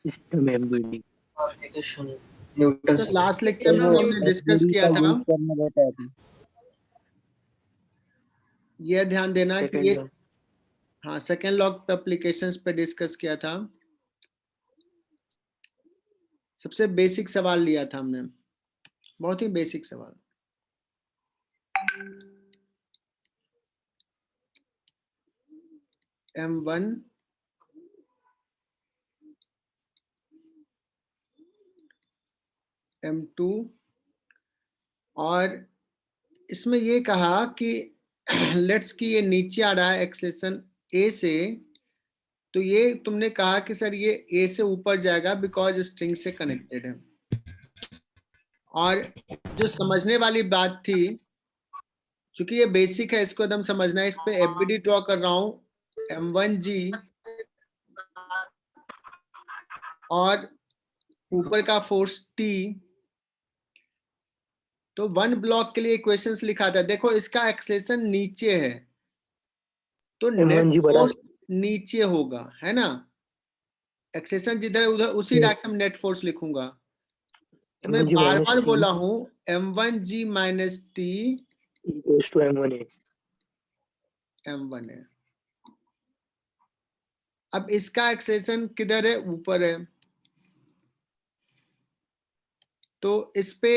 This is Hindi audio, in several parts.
सिस्टम एमबीडी एप्लीकेशन न्यूटन तो लास्ट लेक्चर में हमने डिस्कस किया था, करना बताया था। यह ध्यान देना कि ये सेकंड हाँ सेकेंड लॉ एप्लीकेशंस पे डिस्कस किया था। सबसे बेसिक सवाल लिया था हमने, बहुत ही बेसिक सवाल। M1 M2 और इसमें ये कहा कि लेट्स कि ये नीचे आ रहा है एक्सेलेरेशन A से, तो ये तुमने कहा कि सर ये A से ऊपर जाएगा बिकॉज स्ट्रिंग से कनेक्टेड है। और जो समझने वाली बात थी, चूंकि ये बेसिक है, इसको एकदम समझना है। इस पे एफबीडी ड्रॉ कर रहा हूं, M1G और ऊपर का फोर्स T। तो वन ब्लॉक के लिए इक्वेशंस लिखा था। देखो इसका एक्सेलेरेशन नीचे है तो नेट फोर्स नीचे होगा, है ना। एक्सेलेरेशन जिधर उधर उसी डायरेक्शन में नेट फोर्स लिखूंगा। तो मैं बार बार बोला हूं M1G minus T equals to M1A। M1 है। अब इसका एक्सेलेरेशन किधर है? ऊपर है, तो इस पे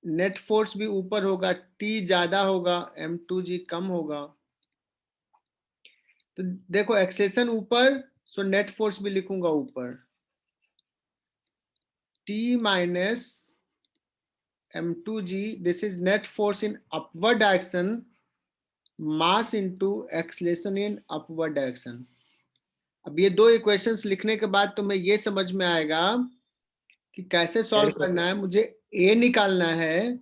नेट फोर्स भी ऊपर होगा, T ज्यादा होगा, M2G कम होगा। तो देखो एक्सेलेरेशन ऊपर, सो नेट फोर्स भी लिखूंगा ऊपर, T minus M2G, this is net force in upward direction, mass into acceleration in upward direction. अब ये दो इक्वेशंस लिखने के बाद तुम्हें ये समझ में आएगा कि कैसे सॉल्व करना है। मुझे A निकालना है,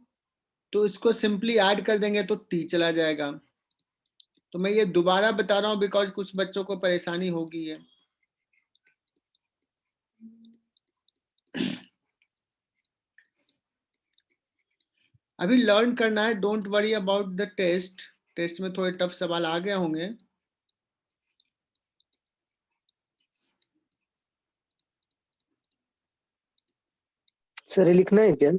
तो इसको सिंपली ऐड कर देंगे तो T चला जाएगा। तो मैं ये दोबारा बता रहा हूं बिकॉज कुछ बच्चों को परेशानी होगी है। अभी लर्न करना है, don't worry about the test. Test में थोड़े टफ सवाल आ गए होंगे। सर लिखना है क्या?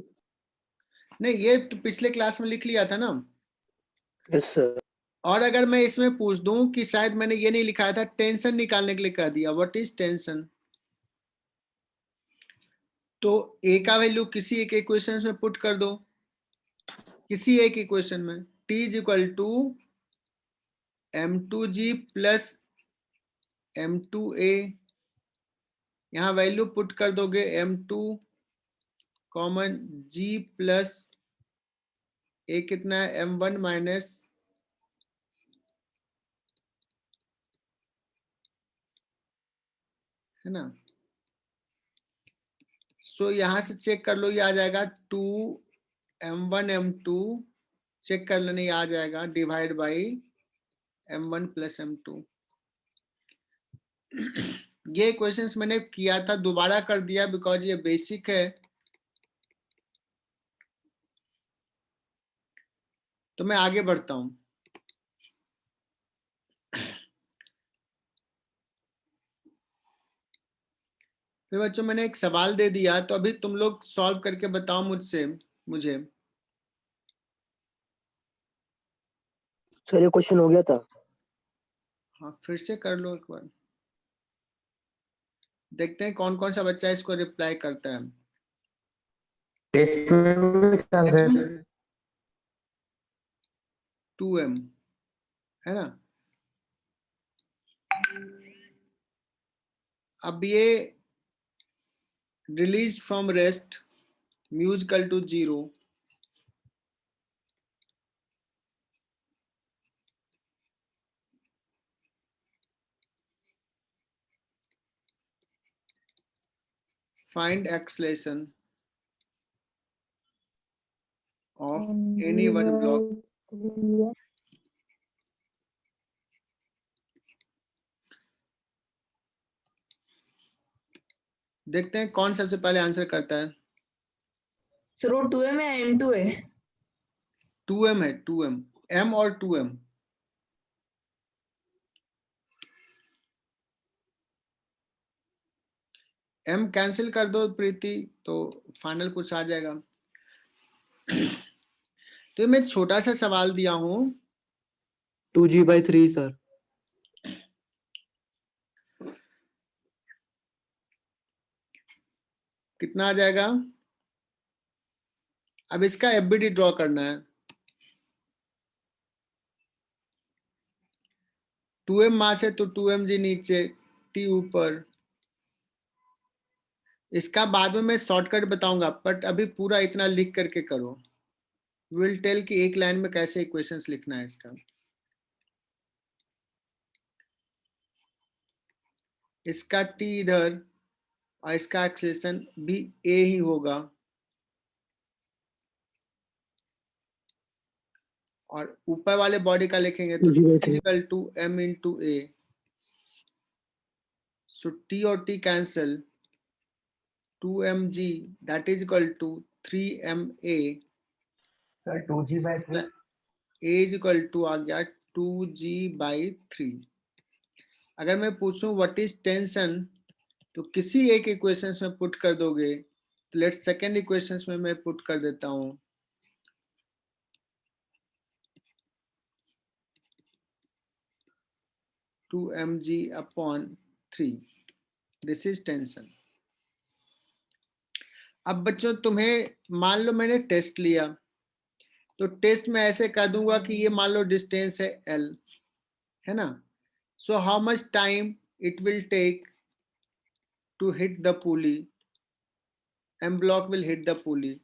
नहीं, ये तो पिछले क्लास में लिख लिया था ना। Yes sir. और अगर मैं इसमें पूछ दूं कि शायद मैंने ये नहीं लिखाया था, टेंशन निकालने के लिए कह दिया, व्हाट इज टेंशन, तो A का वैल्यू किसी एक इक्वेशन में पुट कर दो, किसी एक इक्वेशन में। T is equal to M2G plus M2A, यहां वैल्यू पुट कर दोगे M2 common G plus A कितना है M1 माइनस है ना। सो यहां से चेक कर लो, ये आ जाएगा 2 M1 M2, चेक कर लेने आ जाएगा, divide by M1 plus M2। ये क्वेश्चंस मैंने किया था, दोबारा कर दिया बिकॉज ये बेसिक है। तो मैं आगे बढ़ता हूं। फिर बच्चों मैंने एक सवाल दे दिया, तो अभी तुम लोग सॉल्व करके बताओ मुझे। सर ये क्वेश्चन हो गया था। हाँ फिर से कर लो एक बार, देखते हैं कौन कौन सा बच्चा इसको रिप्लाई करता है। टेस्ट में भी था सर। 2M है ना। अब ये release from rest musical to 0, find acceleration of any one block। देखते हैं कौन सबसे पहले आंसर करता है। सर वो 2M है M2 है? 2M है, 2M, M और 2M। m कैंसिल कर दो प्रीति, तो फाइनल कुछ आ जाएगा। तो मैं छोटा सा सवाल दिया हूं, 2g/3 सर। कितना आ जाएगा? अब इसका एफबीडी ड्रॉ करना है। 2m मास है तो 2mg नीचे, t ऊपर। इसका बाद में मैं शॉर्टकट बताऊंगा, बट अभी पूरा इतना लिख करके करो। विल टेल कि एक लाइन में कैसे इक्वेशंस लिखना है इसका। इसका t इधर और इसका एक्सेलेरेशन भी a ही होगा, और ऊपर वाले बॉडी का लिखेंगे तो equal to m into a। So t और t cancel, 2mg that is equal to 3ma। Sir 2g/3 a is equal to आ गया 2g/3। अगर मैं पूछूं व्हाट इज टेंशन, तो किसी एक इक्वेशंस में पुट कर दोगे। तो लेट्स सेकेंड इक्वेशंस में मैं पुट कर देता हूं, to mg/3। This is tension. अब बच्चों तुम्हें मान लो मैंने टेस्ट लिया, तो टेस्ट में ऐसे कर दूंगा कि ये मान लो डिस्टेंस है l, है ना। So how much time it will take to hit the pulley, m block will hit the pulley.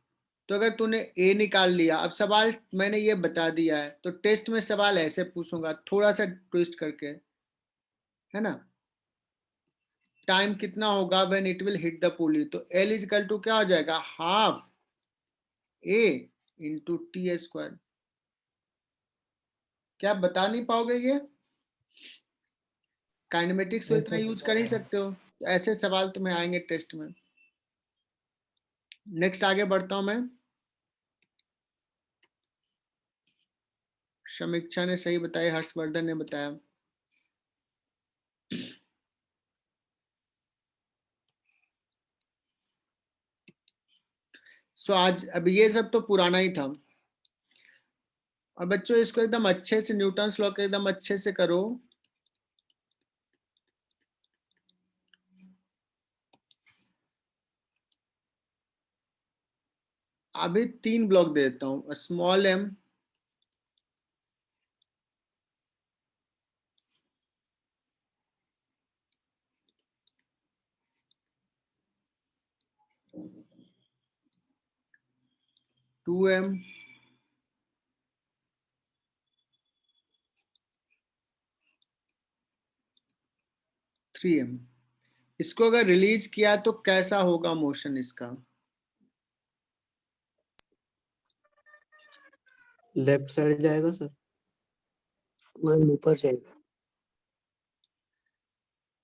तो अगर तूने a निकाल लिया, अब सवाल मैंने ये बता दिया है, तो टेस्ट में सवाल ऐसे पूछूंगा थोड़ा सा ट्विस्ट करके, है ना। टाइम कितना होगा when it will hit the pulley, तो L इज इक्वल टू क्या हो जाएगा, half a into T square. क्या आप बता नहीं पाओगे? ये काइनेमेटिक्स तो इतना यूज कर ही सकते हो। ऐसे सवाल तुम्हें आएंगे टेस्ट में। नेक्स्ट आगे बढ़ता हूं मैं। समीक्षा ने सही बताया, हर्षवर्धन ने बताया। सो आज अब ये सब तो पुराना ही था। और बच्चों इसको एकदम अच्छे से न्यूटन्स लॉ के एकदम अच्छे से करो। अभी 3 ब्लॉक दे देता हूं, small m, two m, three m। इसको अगर रिलीज किया तो कैसा होगा मोशन इसका? लेफ्ट साइड जाएगा सर। 2m ऊपर जाएगा।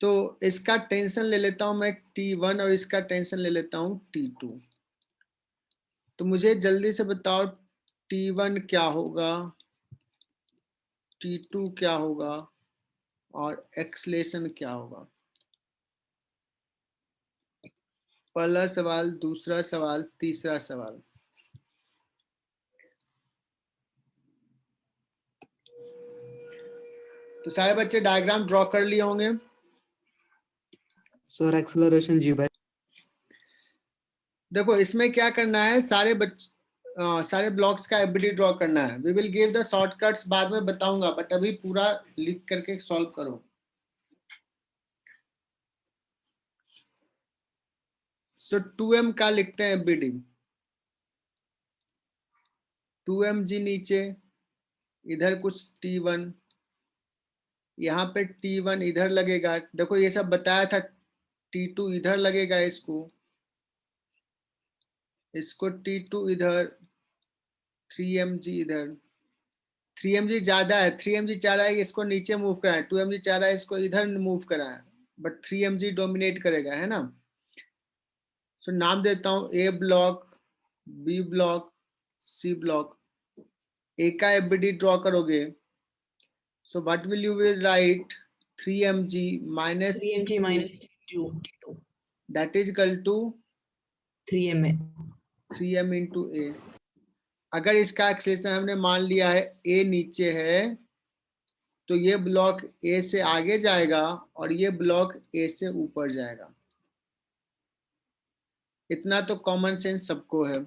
तो इसका टेंशन ले लेता हूं मैं T1 और इसका टेंशन ले लेता हूं T2। तो मुझे जल्दी से बताओ T1 क्या होगा, T2 क्या होगा और एक्सलेशन क्या होगा। पहला सवाल, दूसरा सवाल, तीसरा सवाल। तो सारे बच्चे डायग्राम ड्रॉ कर लिए होंगे। सर एक्सेलरेशन g/, देखो इसमें क्या करना है, सारे ब्लॉक्स का एफबीडी ड्रॉ करना है। We will give the shortcuts बाद में बताऊंगा, बट अभी पूरा लिख करके सॉल्व करो। सो 2m का लिखते हैं एफबीडी, 2mg नीचे, इधर कुछ T1, यहाँ पे T1 इधर लगेगा। देखो ये सब बताया था, T2 इधर लगेगा, इसको T2 इधर, 3mg इधर। 3mg ज्यादा है, 3mg चाह रहा है इसको नीचे मूव कराए, 2mg चाह रहा है इसको इधर मूव कराए, बट 3mg डोमिनेट करेगा, है ना। सो नाम देता हूं A block, B block, C block. A का एफबीडी ड्रॉ करोगे, so what will you will write, 3mg minus 3mg minus 2. That is equal to 3ma 3m into a. अगर इसका एक्सेलेरेशन हमने मान लिया है ए नीचे है, तो ये ब्लॉक ए से आगे जाएगा और ये ब्लॉक ए से ऊपर जाएगा। इतना तो कॉमन सेंस सबको है।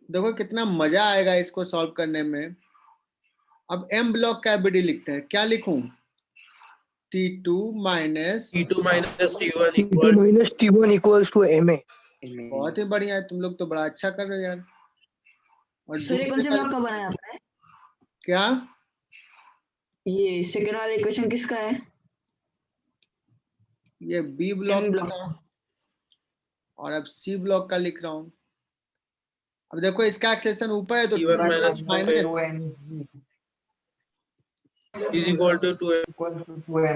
देखो कितना मजा आएगा इसको सॉल्व करने में। अब एम ब्लॉक का एबीडी लिखते हैं। क्या लिखूं? T2 minus T2 minus T1 T2 equal minus T1 equals to MA. बहुत ही बढ़िया है, तुम लोग तो बड़ा अच्छा कर रहे हो यार। और सर ये कौन से दूसरे ब्लॉक का बनाया आपने? क्या? ये सेकंड वाला इक्वेशन किसका है? ये बी ब्लॉक M ब्लॉक का, और अब सी ब्लॉक का लिख रहा हूं। अब देखो इसका एक्सेलेरेशन ऊपर है तो T1 minus minus 2m is equal to 2m. equals to 2ma.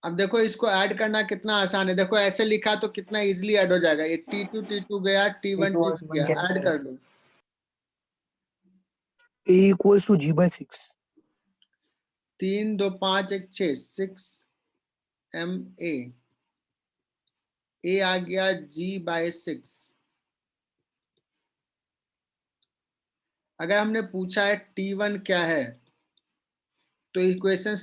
अब देखो इसको ऐड करना कितना आसान है। देखो ऐसे लिखा तो कितना इजीली ऐड हो जाएगा। ये T2 गया, T1 T2 गया, cancel ऐड कर दो। A equals to G by 6. 3 2 5 1 6 6 MA। ए आ गया G by 6। अगर हमने पूछा है T1 क्या है, तो इक्वेशन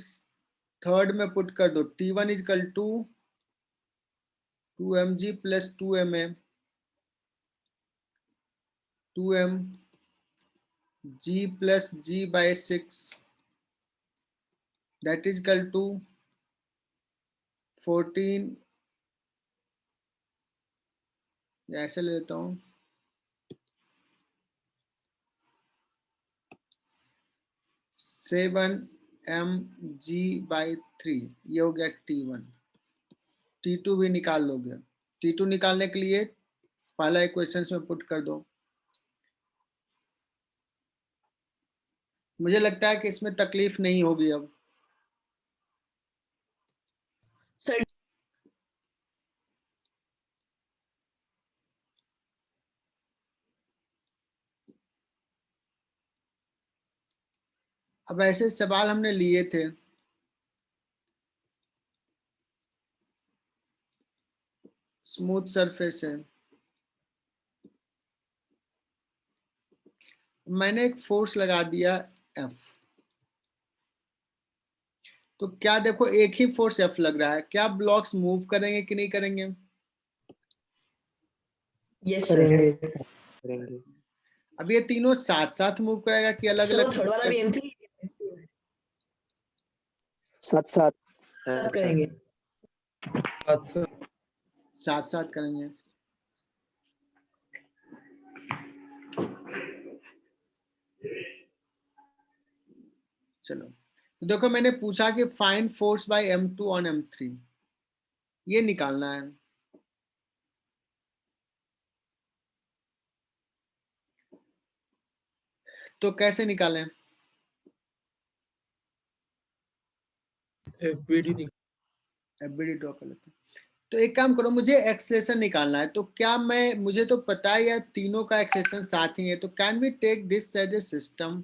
थर्ड में पुट कर दो। T1 is equal to 2mg plus 2ma 2m g plus g by 6 that is equal to 14, ऐसे ले लेता हूँ, 7mg by 3। ये हो गया T1। T2 भी निकाल लोगे। T2 निकालने के लिए पहला इक्वेशन में पुट कर दो। मुझे लगता है कि इसमें तकलीफ नहीं होगी अब। सर अब ऐसे सवाल हमने लिए थे। स्मूथ सरफेस है, मैंने एक फोर्स लगा दिया F। तो क्या देखो एक ही फोर्स F लग रहा है, क्या ब्लॉक्स मूव करेंगे कि नहीं करेंगे? Yes sir. करेंगे। अब ये तीनों साथ साथ मूव करेगा कि अलग सर वो अलग? थर्ड वाला भी M3 साथ साथ साथ करेंगे। अच्छा साथ साथ करेंगे। चलो तो देखो मैंने पूछा कि find force by M2 on M3, ये निकालना है। तो कैसे निकालें? FBD एफबीडी ड्रॉ कर लेते हैं। तो एक काम करो, मुझे एक्सेलेरेशन निकालना है। तो क्या मुझे तो पता है यार तीनों का एक्सेलेरेशन साथ ही है, तो can we take this as a system?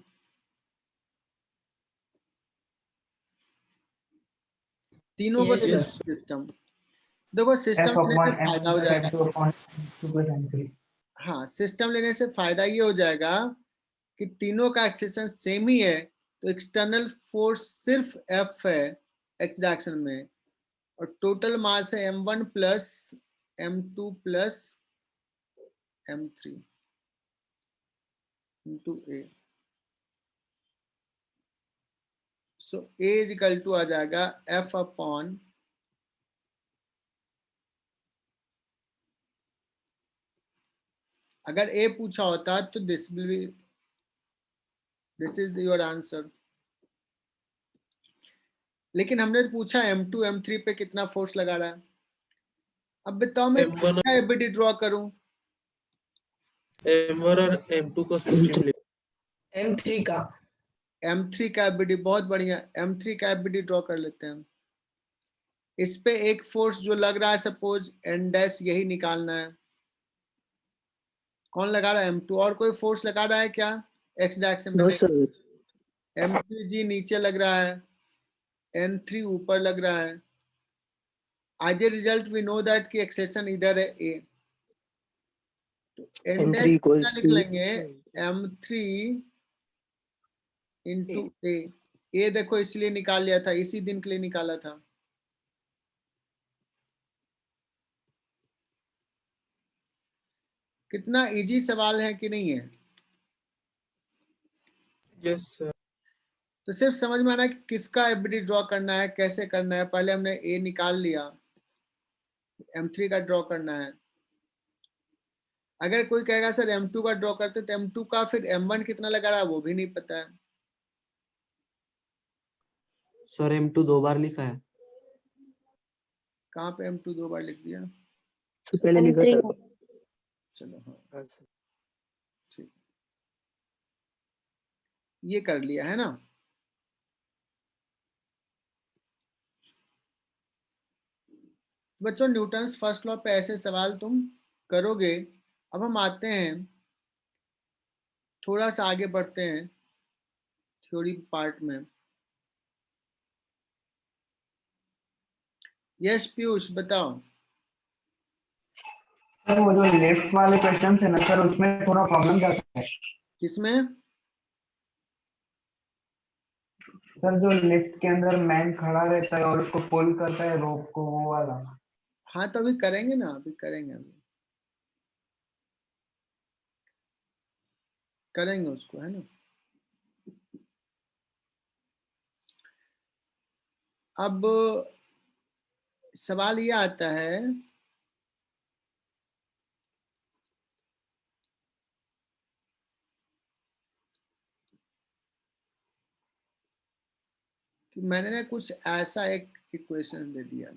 तीनों को Yes, sir. सिस्टम। देखो सिस्टम F लेने से upon फायदा M2 हो plus जाएगा। M2 upon M2 plus M3. हाँ, सिस्टम लेने से फायदा ये हो जाएगा कि तीनों का एक्सेलेरेशन सेम ही है, तो एक्सटर्नल फोर्स सिर्फ F है एक्स डायरेक्शन में, और टोटल मास है M1 plus M2 plus M3 into A। So A is equal to आ जाएगा F अपॉन अगर A पूछा होता तो दिस इज योर आंसर। लेकिन हमने तो पूछा M2 M3 पे कितना फोर्स लगा रहा है। अब बताओ मैं M1 किसका एबीडी ड्रॉ करूं? M1 और M2 को सिस्टम ले M3 का M3 का एबीडी, बहुत बढ़िया। M3 का एबीडी ड्रॉ कर लेते हैं। इस पे एक फोर्स जो लग रहा है, सपोज N डैश, यही निकालना है। कौन लगा रहा है? M2। और कोई फोर्स लगा रहा है क्या एक्स डायरेक्शन में? No sir. M3G नीचे लग रहा है, N3 ऊपर लग रहा है। As a result we know that कि एक्सेशन इधर है ए, तो एन N3 डैश equals कितना लिख to लेंगे M3 इंटू ए देखो इसलिए निकाल लिया था, इसी दिन के लिए निकाला था। कितना इजी सवाल है कि नहीं है? Yes, sir. तो सिर्फ समझ में आना कि किसका एफबीडी ड्रॉ करना है, कैसे करना है। पहले हमने ए निकाल लिया, M3 का ड्रॉ करना है। अगर कोई कहेगा सर M2 का ड्रॉ करते, तो M2 का फिर M1 कितना लगा रहा है वो भी नहीं पता है। सर M2 2 बार लिखा है। कहाँ पे M2 2 बार लिख दिया? से पहले लिखा था। चलो हाँ हाँ सर। ठीक, ये कर लिया है ना। बच्चों न्यूटन्स फर्स्ट लॉ पे ऐसे सवाल तुम करोगे। अब हम आते हैं, थोड़ा सा आगे बढ़ते हैं थ्योरी पार्ट में। यस पीयूष बताओ। सर वो जो लेफ्ट वाले क्वेश्चन है ना सर, उसमें थोड़ा प्रॉब्लम जाता है किसमें? सर। जो लिफ्ट के अंदर मैन खड़ा रहता है और उसको पुल करता है रोप को, वो वाला। हाँ तो अभी करेंगे ना, अभी करेंगे उसको, है ना। अब सवाल ये आता है कि मैंने ना कुछ ऐसा एक इक्वेशन दे दिया,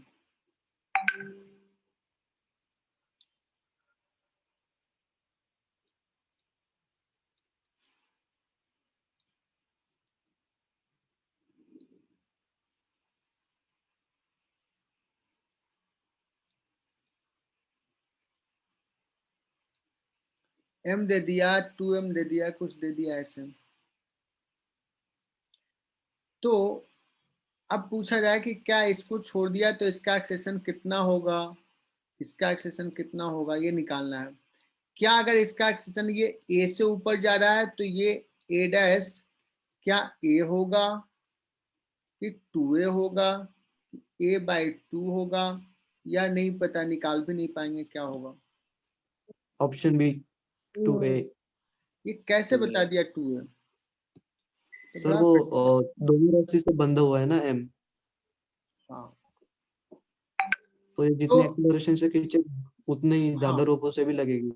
m दे दिया, 2m दे दिया, कुछ दे दिया ऐसे। तो अब पूछा जाए कि क्या इसको छोड़ दिया तो इसका एक्सेशन कितना होगा, इसका एक्सेशन कितना होगा, ये निकालना है। क्या अगर इसका एक्सेशन ये a से ऊपर जा रहा है तो ये a डैश क्या a होगा कि 2a होगा, a/2 होगा, या नहीं पता, निकाल भी नहीं पाएंगे क्या होगा। Option B 2A। ये कैसे बता दिया 2a? तो सर बड़ा वो दोनों रस्सी से बंधा हुआ है ना M, हाँ तो ये तो जितने एक्सेलरेशन से खींचे उतने ही ज्यादा हाँ रोपों से भी लगेगी।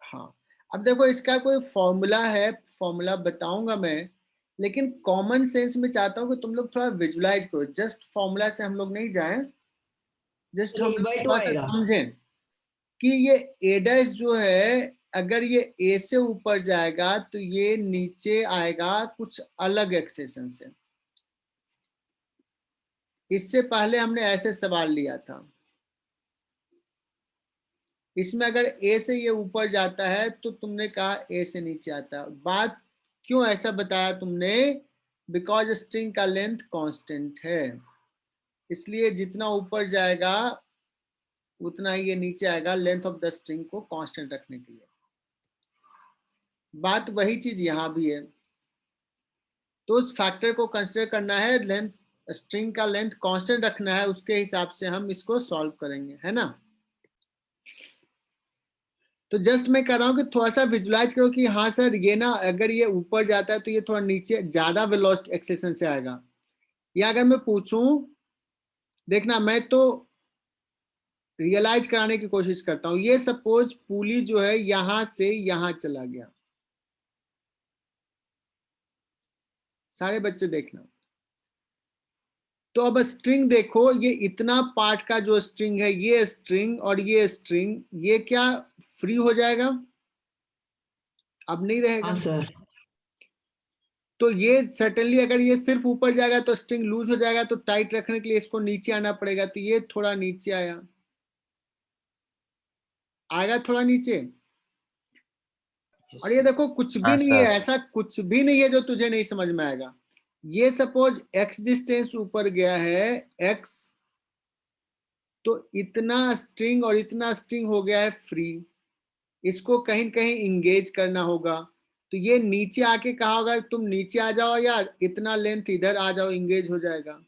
हाँ। अब देखो इसका कोई फॉर्मूला है, फॉर्मूला बताऊंगा मैं, लेकिन कॉमन सेंस में चाहता हूँ कि तुम लोग थोड़ा विजुलाइज करो। जस्ट फॉर्मूला से हम लोग नहीं जाएं, जस्ट हम लोग A/2 थोड़ा सा आएगा। समझें कि ये a डैश जो है, अगर ये a से ऊपर जाएगा तो ये नीचे आएगा कुछ अलग एक्सेशन से। इससे पहले हमने ऐसे सवाल लिया था, इसमें अगर a से ये ऊपर जाता है तो तुमने कहा a से नीचे आता है। बात क्यों ऐसा बताया तुमने? बिकॉज स्ट्रिंग का लेंथ कांस्टेंट है, इसलिए जितना ऊपर जाएगा उतना ही ये नीचे आएगा, लेंथ ऑफ द स्ट्रिंग को कांस्टेंट रखने के लिए। बात वही चीज यहां भी है, तो उस फैक्टर को कंसिडर करना है, लेंथ स्ट्रिंग का लेंथ कांस्टेंट रखना है, उसके हिसाब से हम इसको सॉल्व करेंगे, है ना। तो जस्ट मैं कह रहा हूं कि थोड़ा सा विजुलाइज करो कि हाँ सर ये ना, अगर ये ऊपर जाता है तो ये थोड़ा नीचे ज्यादा वेलोसिटी एक्सेशन से आएगा। या अगर मैं पूछूं, देखना मैं तो रियलाइज कराने की कोशिश करता हूं। ये सपोज पुली जो है यहां से यहां चला गया, सारे बच्चे देखना। तो अब स्ट्रिंग देखो, ये इतना पार्ट का जो स्ट्रिंग है, ये स्ट्रिंग और ये स्ट्रिंग, ये क्या फ्री हो जाएगा? अब नहीं रहेगा। हाँ सर। तो ये सर्टेनली अगर ये सिर्फ ऊपर जाएगा तो स्ट्रिंग लूज हो जाएगा, तो टाइट रखने के लिए इसको नीचे आना पड़ेगा। तो ये थोड़ा नीचे आएगा थोड़ा नीचे। और ये देखो कुछ भी नहीं है, ऐसा कुछ भी नहीं है जो तुझे नहीं समझ में आएगा। ये सपोज x डिस्टेंस ऊपर गया है, x तो इतना स्ट्रिंग और इतना स्ट्रिंग हो गया है फ्री, इसको कहीं कहीं इंगेज करना होगा। तो ये नीचे आके कहा होगा तुम नीचे आ जाओ यार, इतना लेंथ इधर आ जाओ, इंगेज हो जाएगा।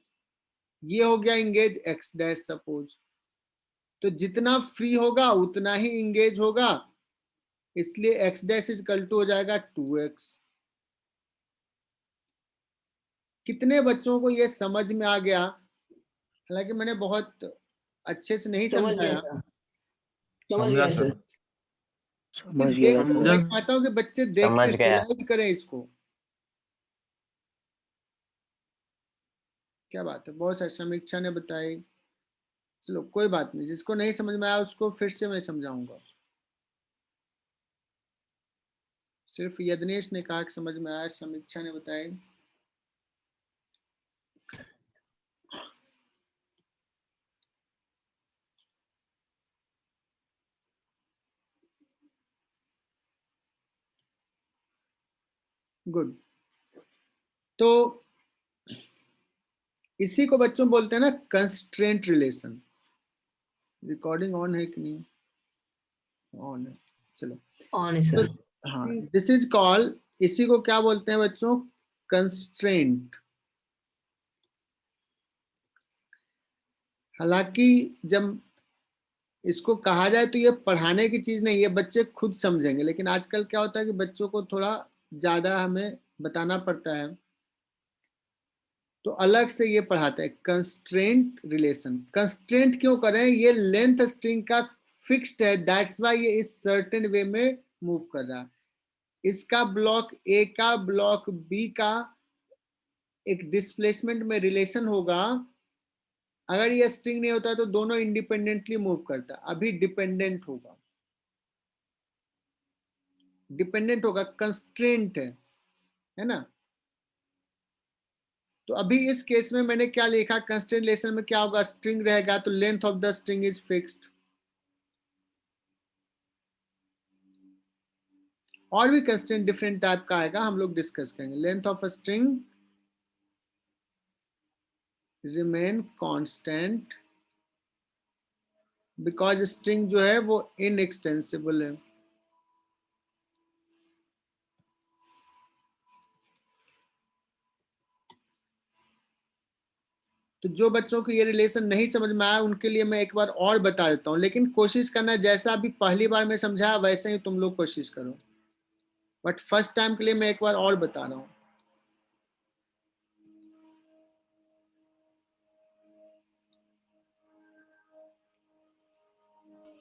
ये हो गया इंगेज एक्स डैश सपोज। तो जितना फ्री होगा उतना ही इंगेज होगा, इसलिए एक्स डैश इक्वल टू हो जाएगा 2x। कितने बच्चों को ये समझ में आ गया? हालांकि मैंने बहुत अच्छे से नहीं समझ गया समझाया, सर, समझ गया सर। समझ गया मैं सर। चाहता हूँ कि बच्चे देखें, समझ गया। रियलाइज करें इसको। क्या बात है, बहुत सारी समीक्षा ने बताई। चलो कोई बात नहीं, जिसको नहीं समझ में आया उसको फिर से मैं समझाऊंगा। सिर्फ यदनेश ने कहा कि समझ में आया, समीक्षा ने बताई। गुड। तो इसी को बच्चों बोलते हैं ना कंस्ट्रेंट रिलेशन। रिकॉर्डिंग ऑन है कि नहीं? ऑन है, चलो। ऑन है सर। हाँ, दिस इज कॉल्ड, इसी को क्या बोलते हैं बच्चों? कंस्ट्रेंट। हालांकि जब इसको कहा जाए तो ये पढ़ाने की चीज नहीं है, बच्चे खुद समझेंगे। लेकिन आजकल क्या होता है कि बच्चों को थोड़ा ज्यादा हमें बताना पड़ता है, तो अलग से ये पढ़ाते हैं कंस्ट्रेंट रिलेशन। कंस्ट्रेंट क्यों करें? ये लेंथ स्ट्रिंग का फिक्स्ड है, दैट्स वाई ये इस सर्टेन वे में मूव कर रहा है। इसका ब्लॉक ए का ब्लॉक बी का एक डिस्प्लेसमेंट में रिलेशन होगा। अगर ये स्ट्रिंग नहीं होता तो दोनों इंडिपेंडेंटली मूव करता, अभी डिपेंडेंट होगा। डिपेंडेंट होगा, कंस्ट्रेंट है ना। तो अभी इस केस में मैंने क्या लिखा? कंस्ट्रेंट रिलेशन में क्या होगा? स्ट्रिंग रहेगा तो length of the string is fixed. और भी कंस्ट्रेंट डिफरेंट टाइप का आएगा, हम लोग डिस्कस करेंगे। Length of a string remain constant because string जो है वो इनएक्सटेंसिबल है। तो जो बच्चों को ये रिलेशन नहीं समझ में आया उनके लिए मैं एक बार और बता देता हूँ, लेकिन कोशिश करना जैसा अभी पहली बार मैं समझाया वैसे ही तुम लोग कोशिश करो। बट फर्स्ट टाइम के लिए मैं एक बार और बता रहा हूँ।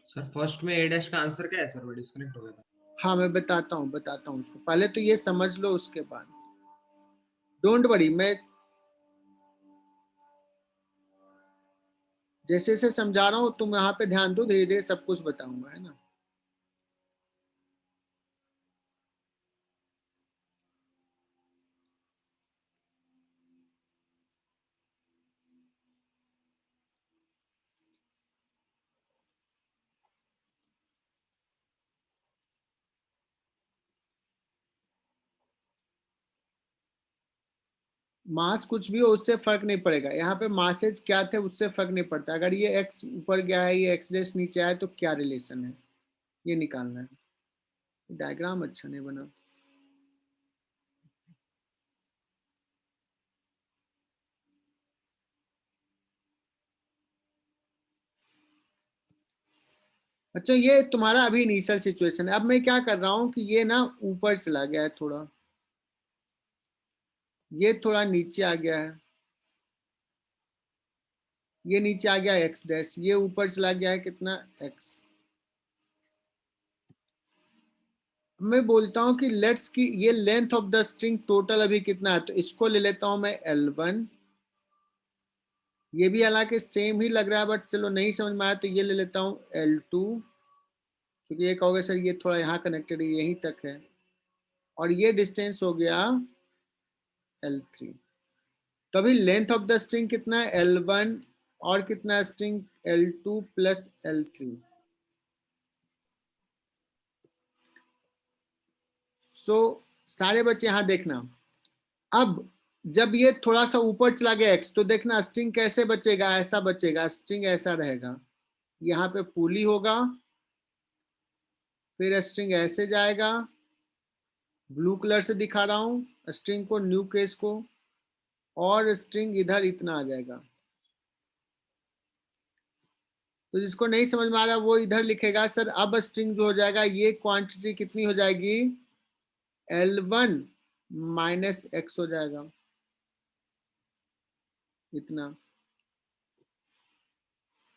सर फर्स्ट में ए डैश का आंसर क्या है सर? वो डिस्कनेक्ट हो गया था। हाँ मैं बताता हूँ उसको, पहले तो ये समझ लो, उसके बाद डोंट वरी, मैं जैसे जैसे समझा रहा हूँ तुम यहाँ पे ध्यान दो, धीरे धीरे सब कुछ बताऊंगा, है ना। मास कुछ भी हो उससे फर्क नहीं पड़ेगा, यहाँ पे मासेज क्या थे उससे फर्क नहीं पड़ता। अगर ये एक्स ऊपर गया है, ये एक्स डैश नीचे आया तो क्या रिलेशन है, ये निकालना है। डायग्राम अच्छा नहीं बना। अच्छा, ये तुम्हारा अभी इनिशियल सिचुएशन है। अब मैं क्या कर रहा हूँ कि ये ना ऊपर चला गया है थोड़ा, ये थोड़ा नीचे आ गया है, ये नीचे आ गया एक्स डैश, ये ऊपर चला गया है कितना, एक्स। मैं बोलता हूँ कि लेट्स की ये length of the string total अभी कितना है, तो इसको ले लेता हूँ मैं L1। ये भी हालांकि सेम ही लग रहा है, बट चलो नहीं समझ में आया तो ये ले लेता हूँ L2, क्योंकि ये कहोगे सर ये थोड़ा यहाँ कनेक्टेड है, यहीं तक है। और ये डिस्टेंस हो गया L3। तो अभी लेंथ ऑफ द स्ट्रिंग कितना है, L1, और कितना स्ट्रिंग L2 प्लस L3। सो सारे बच्चे यहाँ देखना। अब जब ये थोड़ा सा ऊपर चला गया x, तो देखना स्ट्रिंग कैसे बचेगा, ऐसा बचेगा, स्ट्रिंग ऐसा रहेगा, यहाँ पे पुली होगा, फिर स्ट्रिंग ऐसे जाएगा, ब्लू कलर से दिखा रहा हूं स्ट्रिंग को, न्यू केस को, और स्ट्रिंग इधर इतना आ जाएगा। तो जिसको नहीं समझ में आ रहा वो इधर लिखेगा सर अब स्ट्रिंग जो हो जाएगा ये क्वांटिटी कितनी हो जाएगी, L1 माइनस x हो जाएगा, इतना।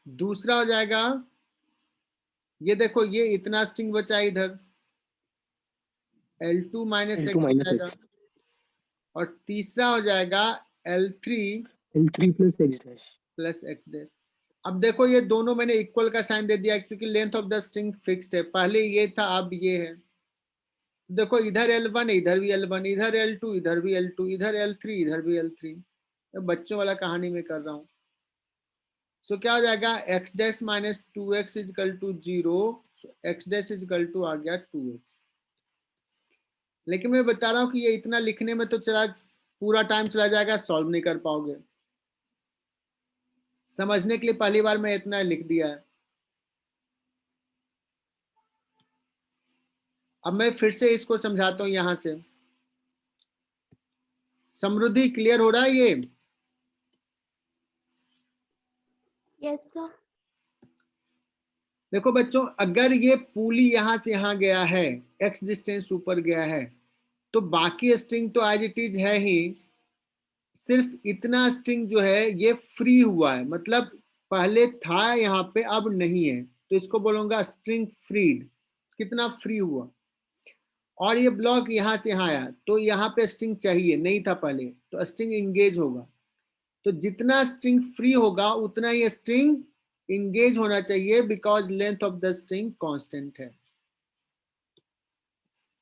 दूसरा हो जाएगा, ये देखो ये इतना स्ट्रिंग बचा इधर, L2 माइनस L2 x हो minus जाएगा, x, और तीसरा हो जाएगा L3 L3 plus x dash. Plus x dash. अब देखो ये दोनों मैंने इक्वल का साइन दे दिया क्योंकि length of the string fixed है, पहले ये था अब ये है। देखो इधर L1 इधर भी L1, इधर L2 इधर भी L2, इधर L3 इधर भी L3। बच्चों वाला कहानी में कर रहा हूँ। सो क्या हो जाएगा, x dash minus 2x equal to 0, x dash equal to आ गया 2x। लेकिन मैं बता रहा हूँ कि ये इतना लिखने में तो चला पूरा टाइम चला जाएगा, सॉल्व नहीं कर पाओगे। समझने के लिए पहली बार मैं इतना लिख दिया है। अब मैं फिर से इसको समझाता हूं यहां से। समृद्धि क्लियर हो रहा है ये? Yes sir. देखो बच्चों, अगर ये पुली यहां से यहां गया है, x डिस्टेंस ऊपर गया है, तो बाकी स्ट्रिंग तो एज इट इज है ही, सिर्फ इतना स्ट्रिंग जो है ये फ्री हुआ है, मतलब पहले था यहाँ पे अब नहीं है, तो इसको बोलूंगा स्ट्रिंग फ्रीड। कितना फ्री हुआ, और ये ब्लॉक यहां से यहां आया तो यहाँ पे स्ट्रिंग चाहिए, नहीं था पहले, तो स्ट्रिंग इंगेज होगा। तो जितना स्ट्रिंग फ्री होगा उतना ही स्ट्रिंग इंगेज होना चाहिए, because length of the string constant है।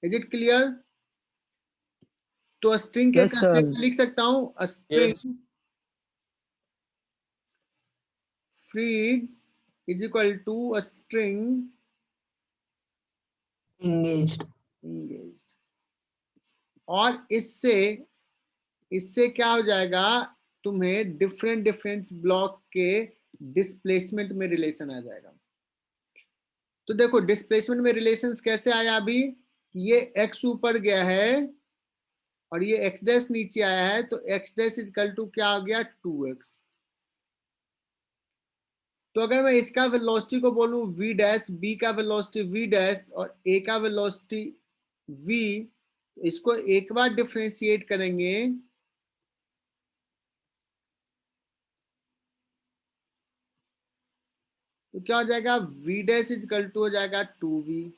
Is it clear? तो स्ट्रिंग के Yes, sir. कंस्ट्रक्ट लिख सकता हूं, string freed is equal to string engaged. engaged। और इससे क्या हो जाएगा, तुम्हें डिफरेंट डिफरेंट ब्लॉक के डिस्प्लेसमेंट में रिलेशन आ जाएगा। तो देखो डिस्प्लेसमेंट में रिलेशंस कैसे आया, अभी ये x ऊपर गया है और ये x डैश नीचे आया है, तो x डैश इक्वल टू क्या आ गया, 2x। तो अगर मैं इसका वेलोसिटी को बोलूं v डैश, b का वेलोसिटी v डैश और a का वेलोसिटी v, इसको एक बार डिफरेंशिएट करेंगे तो क्या हो जाएगा, v डैश इक्वल टू हो जाएगा 2v।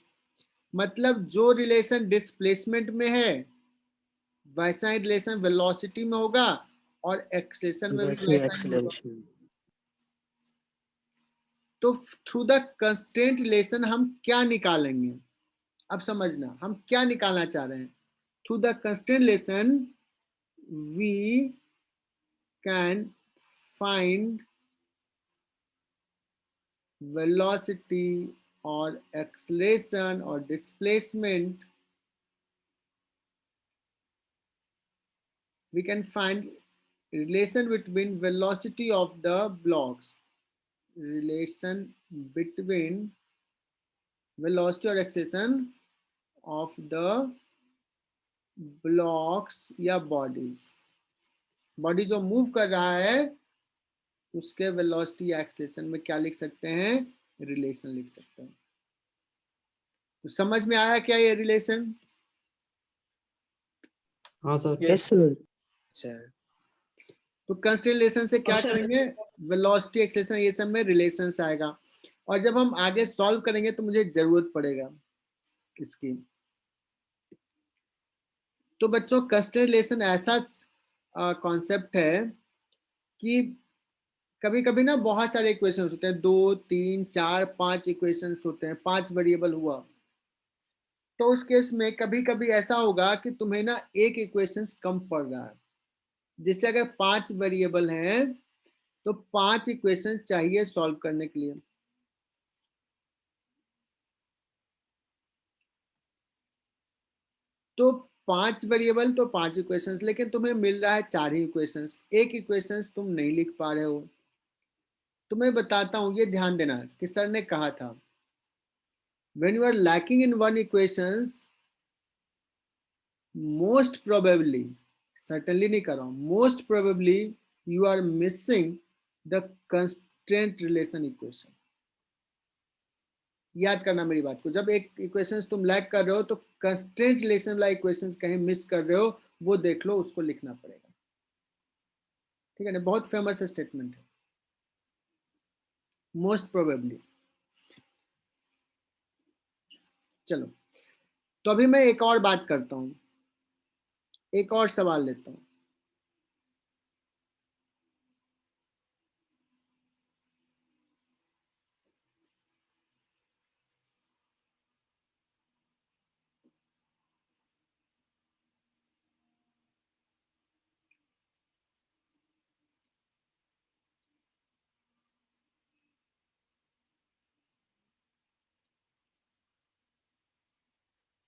मतलब जो रिलेशन डिस्प्लेसमेंट में है वैसा ही रिलेशन वेलोसिटी में होगा और एक्सेलरेशन में भी वैसे वैसा ही होगा। acceleration. तो थ्रू द कंस्ट्रेंट रिलेशन हम क्या निकालेंगे, अब समझना हम क्या निकालना चाह रहे हैं। Through the constraint relation we can find velocity or acceleration or displacement, we can find relation between velocity of the blocks, relation between velocity or acceleration of the blocks या bodies, बॉडी जो मूव कर रहा है उसके वेलोसिटी या एक्सेलरेशन में क्या लिख सकते हैं, रिलेशन लिख सकते हैं। तो समझ में आया क्या ये रिलेशन? हाँ सर। Yes, sir. Sir. तो कंस्ट्रेंट रिलेशन से क्या और सर- करेंगे, वेलोसिटी एक्सेलरेशन ये सब में रिलेशन आएगा, और जब हम आगे सॉल्व करेंगे तो मुझे जरूरत पड़ेगा इसकी। तो बच्चों कंस्ट्रेंट रिलेशन ऐसा कॉन्सेप्ट है कि कभी कभी ना बहुत सारे इक्वेशंस होते हैं, 2 3 4 5 इक्वेशंस होते हैं, 5 वेरिएबल हुआ, तो उस केस में कभी कभी ऐसा होगा कि तुम्हें ना एक इक्वेशंस कम पड़ रहा है। जैसे अगर 5 वेरिएबल हैं तो 5 इक्वेशंस चाहिए सॉल्व करने के लिए। तो 5 वेरिएबल तो 5 इक्वेशंस, लेकिन तुम्हें मिल रहा है 4 ही इक्वेशंस, एक इक्वेशंस तुम नहीं लिख पा रहे हो। तो मैं बताता हूं, ये ध्यान देना कि सर ने कहा था when you are lacking in one equations, most probably, certainly नहीं कर रहा हूं, most probably you are missing the constraint relation equation। याद करना मेरी बात को, जब एक इक्वेशंस तुम लैक कर रहे हो तो कंस्ट्रेंट रिलेशन वाला इक्वेशंस कहीं मिस कर रहे हो, वो देख लो, उसको लिखना पड़ेगा। ठीक है ना, बहुत फेमस स्टेटमेंट है, मोस्ट प्रोबेबली। चलो, तो अभी मैं एक और बात करता हूं, एक और सवाल लेता हूं।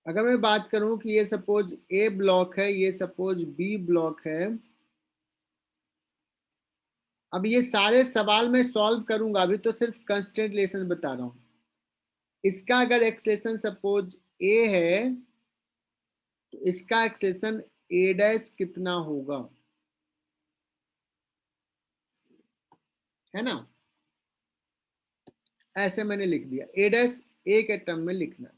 अगर मैं बात करूं कि ये सपोज ए ब्लॉक है, ये सपोज बी ब्लॉक है, अब ये सारे सवाल मैं सॉल्व करूंगा, अभी तो सिर्फ कंस्ट्रेंट रिलेशन बता रहा हूं। इसका अगर एक्सलेशन सपोज ए है, तो इसका एक्सलेशन ए डैश कितना होगा, है ना? ऐसे मैंने लिख दिया, ए डैश ए के टर्म में लिखना।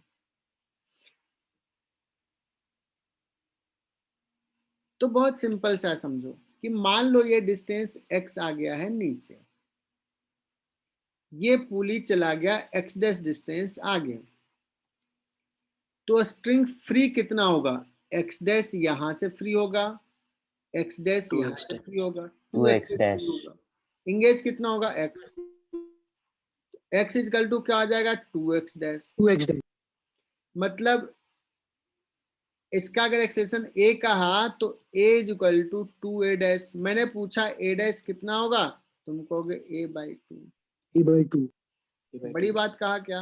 तो बहुत सिंपल सा समझो कि मान लो ये डिस्टेंस x आ गया है नीचे, ये पुली चला गया x डैश डिस्टेंस आगे, तो स्ट्रिंग फ्री कितना होगा? x डैश यहां से फ्री होगा, x डैश यहां से फ्री होगा, 2x डैश होगा। इंगेज कितना होगा? x, x इजकल टू क्या आ जाएगा? 2x dash. 2x dash. मतलब इसका अगर एक्सप्रेशन a कहा तो a is equal to 2a dash. मैंने पूछा a डैश कितना होगा, तुम कहोगे a/2। a/2। बड़ी बात कहा क्या?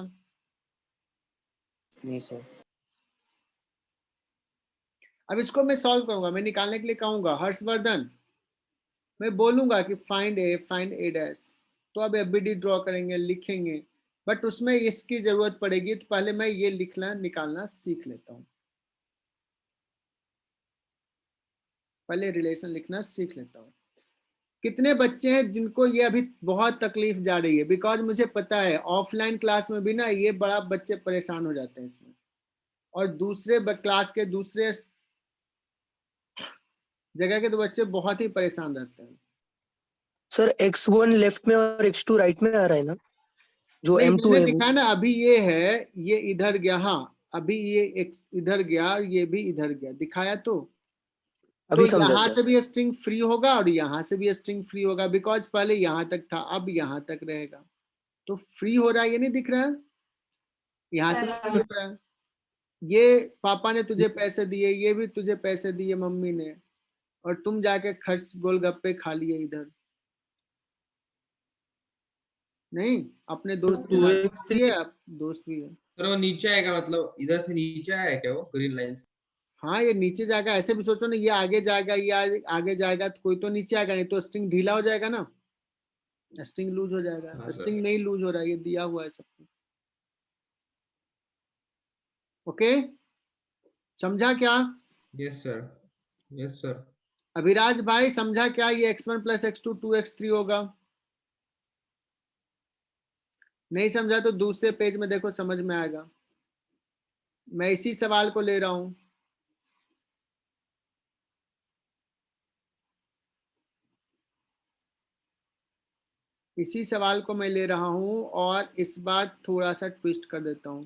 नहीं सर। अब इसको मैं सॉल्व करूंगा, मैं निकालने के लिए कहूंगा हर्षवर्धन, मैं बोलूंगा कि फाइंड a डैश, तो अब एफबीडी ड्रॉ करेंगे, लिखेंगे, बट उसमें इसकी जरूरत पड़ेगी, तो पहले मैं ये लिखना निकालना सीख लेता हूं, पहले रिलेशन लिखना सीख लेता हूं। कितने बच्चे हैं जिनको ये अभी बहुत तकलीफ जा रही है? बिकॉज मुझे पता है ऑफलाइन क्लास में भी ना ये बड़ा बच्चे परेशान हो जाते हैं इसमें, और दूसरे क्लास के दूसरे जगह के तो बच्चे बहुत ही परेशान रहते हैं। सर x1 लेफ्ट में और x2 राइट में आ रहा है ना, जो नहीं, m2 मैंने है वो। दिखाया ना, अभी ये है, ये इधर गया, हाँ अभी ये x इधर गया, ये भी इधर गया, दिखाया तो अभी समझा यहाँ सर। से भी स्ट्रिंग फ्री होगा और यहाँ से भी स्ट्रिंग फ्री होगा, बिकॉज पहले यहाँ तक था, अब यहाँ तक रहेगा, तो फ्री हो रहा है, ये नहीं दिख रहा है? यहाँ से भी फ्री हो रहा है, ये पापा ने तुझे पैसे दिए, ये भी तुझे पैसे दिए मम्मी ने, और तुम जाके खर्च गोलगप्पे खा लिए इधर, नहीं अपने दोस्त के साथ 2x3 भी है, आप दोस्त भी है। सर वो नीचे आएगा, मतलब इधर से नीचे आया है क्या वो ग्रीन लाइन से? हाँ ये नीचे जाएगा, ऐसे भी सोचो ना, ये आगे जाएगा, ये आगे जाएगा, तो कोई तो नीचे आएगा, नहीं तो स्ट्रिंग ढीला हो जाएगा ना, स्ट्रिंग लूज हो जाएगा। हाँ, सर। स्ट्रिंग नहीं लूज हो रहा है, ये दिया हुआ है सबको। ओके, समझा क्या? Yes sir, yes sir. Abhiraj भाई समझा क्या? ये x1 प्लस x2 2x3 होगा। नहीं समझा तो दूसरे पेज में देखो, समझ में आएगा। मैं इसी सवाल को ले रहा हूं, इसी सवाल को मैं ले रहा हूं, और इस बार थोड़ा सा ट्विस्ट कर देता हूं।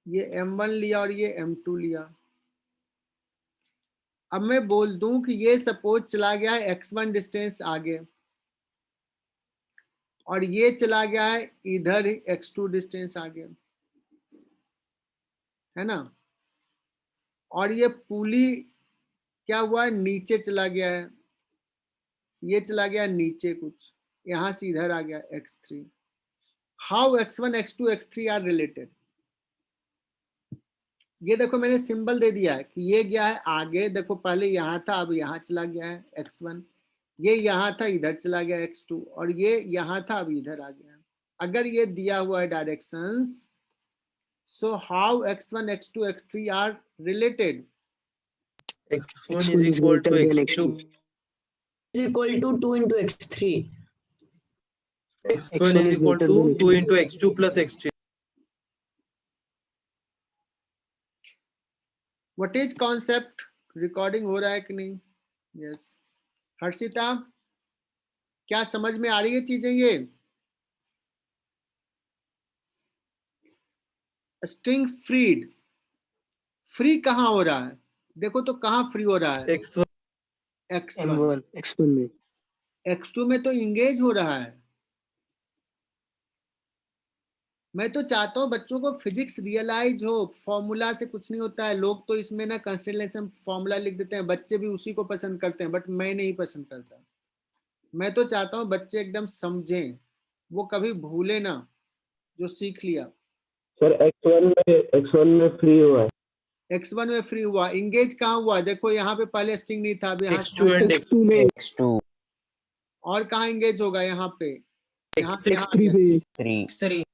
ये m1 लिया और ये m2 लिया। अब मैं बोल दूं कि ये सपोज चला गया है x1 डिस्टेंस आगे, और ये चला गया है इधर x2 डिस्टेंस आगे, है ना, और ये पुली क्या हुआ है, नीचे चला गया है, ये चला गया नीचे कुछ, यहां से इधर आ गया x3। How x1 x2 x3 are related? ये देखो मैंने सिंबल दे दिया है कि ये गया है आगे, देखो पहले यहाँ था अब यहाँ चला गया है x1, ये यहाँ था इधर चला गया x2, और ये यहाँ था अब इधर आ गया। अगर ये दिया हुआ है directions, so how x1 x2 x3 are related? x1 is equal to x2. is equal to 2 into x3. x1 is equal to 2 into x2 plus x3. What is concept? Recording हो रहा है कि नहीं? यस हर्षिता, क्या समझ में आ रही है चीजें? ये स्ट्रिंग फ्रीड, फ्री कहाँ हो रहा है? देखो तो कहाँ फ्री हो रहा है? x1 x1, x1 में x2 में तो इंगेज हो रहा है। मैं तो चाहता हूं बच्चों को फिजिक्स रियलाइज हो, फॉर्मूला से कुछ नहीं होता है। लोग तो इसमें ना कंस्टेलेशन फॉर्मूला लिख देते हैं, बच्चे भी उसी को पसंद करते हैं, बट मैं नहीं पसंद करता। मैं तो चाहता हूं बच्चे एकदम समझें, वो कभी भूले ना जो सीख लिया। सर x1 में फ्री हुआ है। x1 में फ्री हुआ, इंगेज कहाँ हुआ? देखो यहाँ पे पहले स्ट्रिंग नहीं था, अब यहाँ x2 and x2 में x2 और कहाँ इंगेज होगा? यहाँ पे, यहाँ पे, x3 पे 3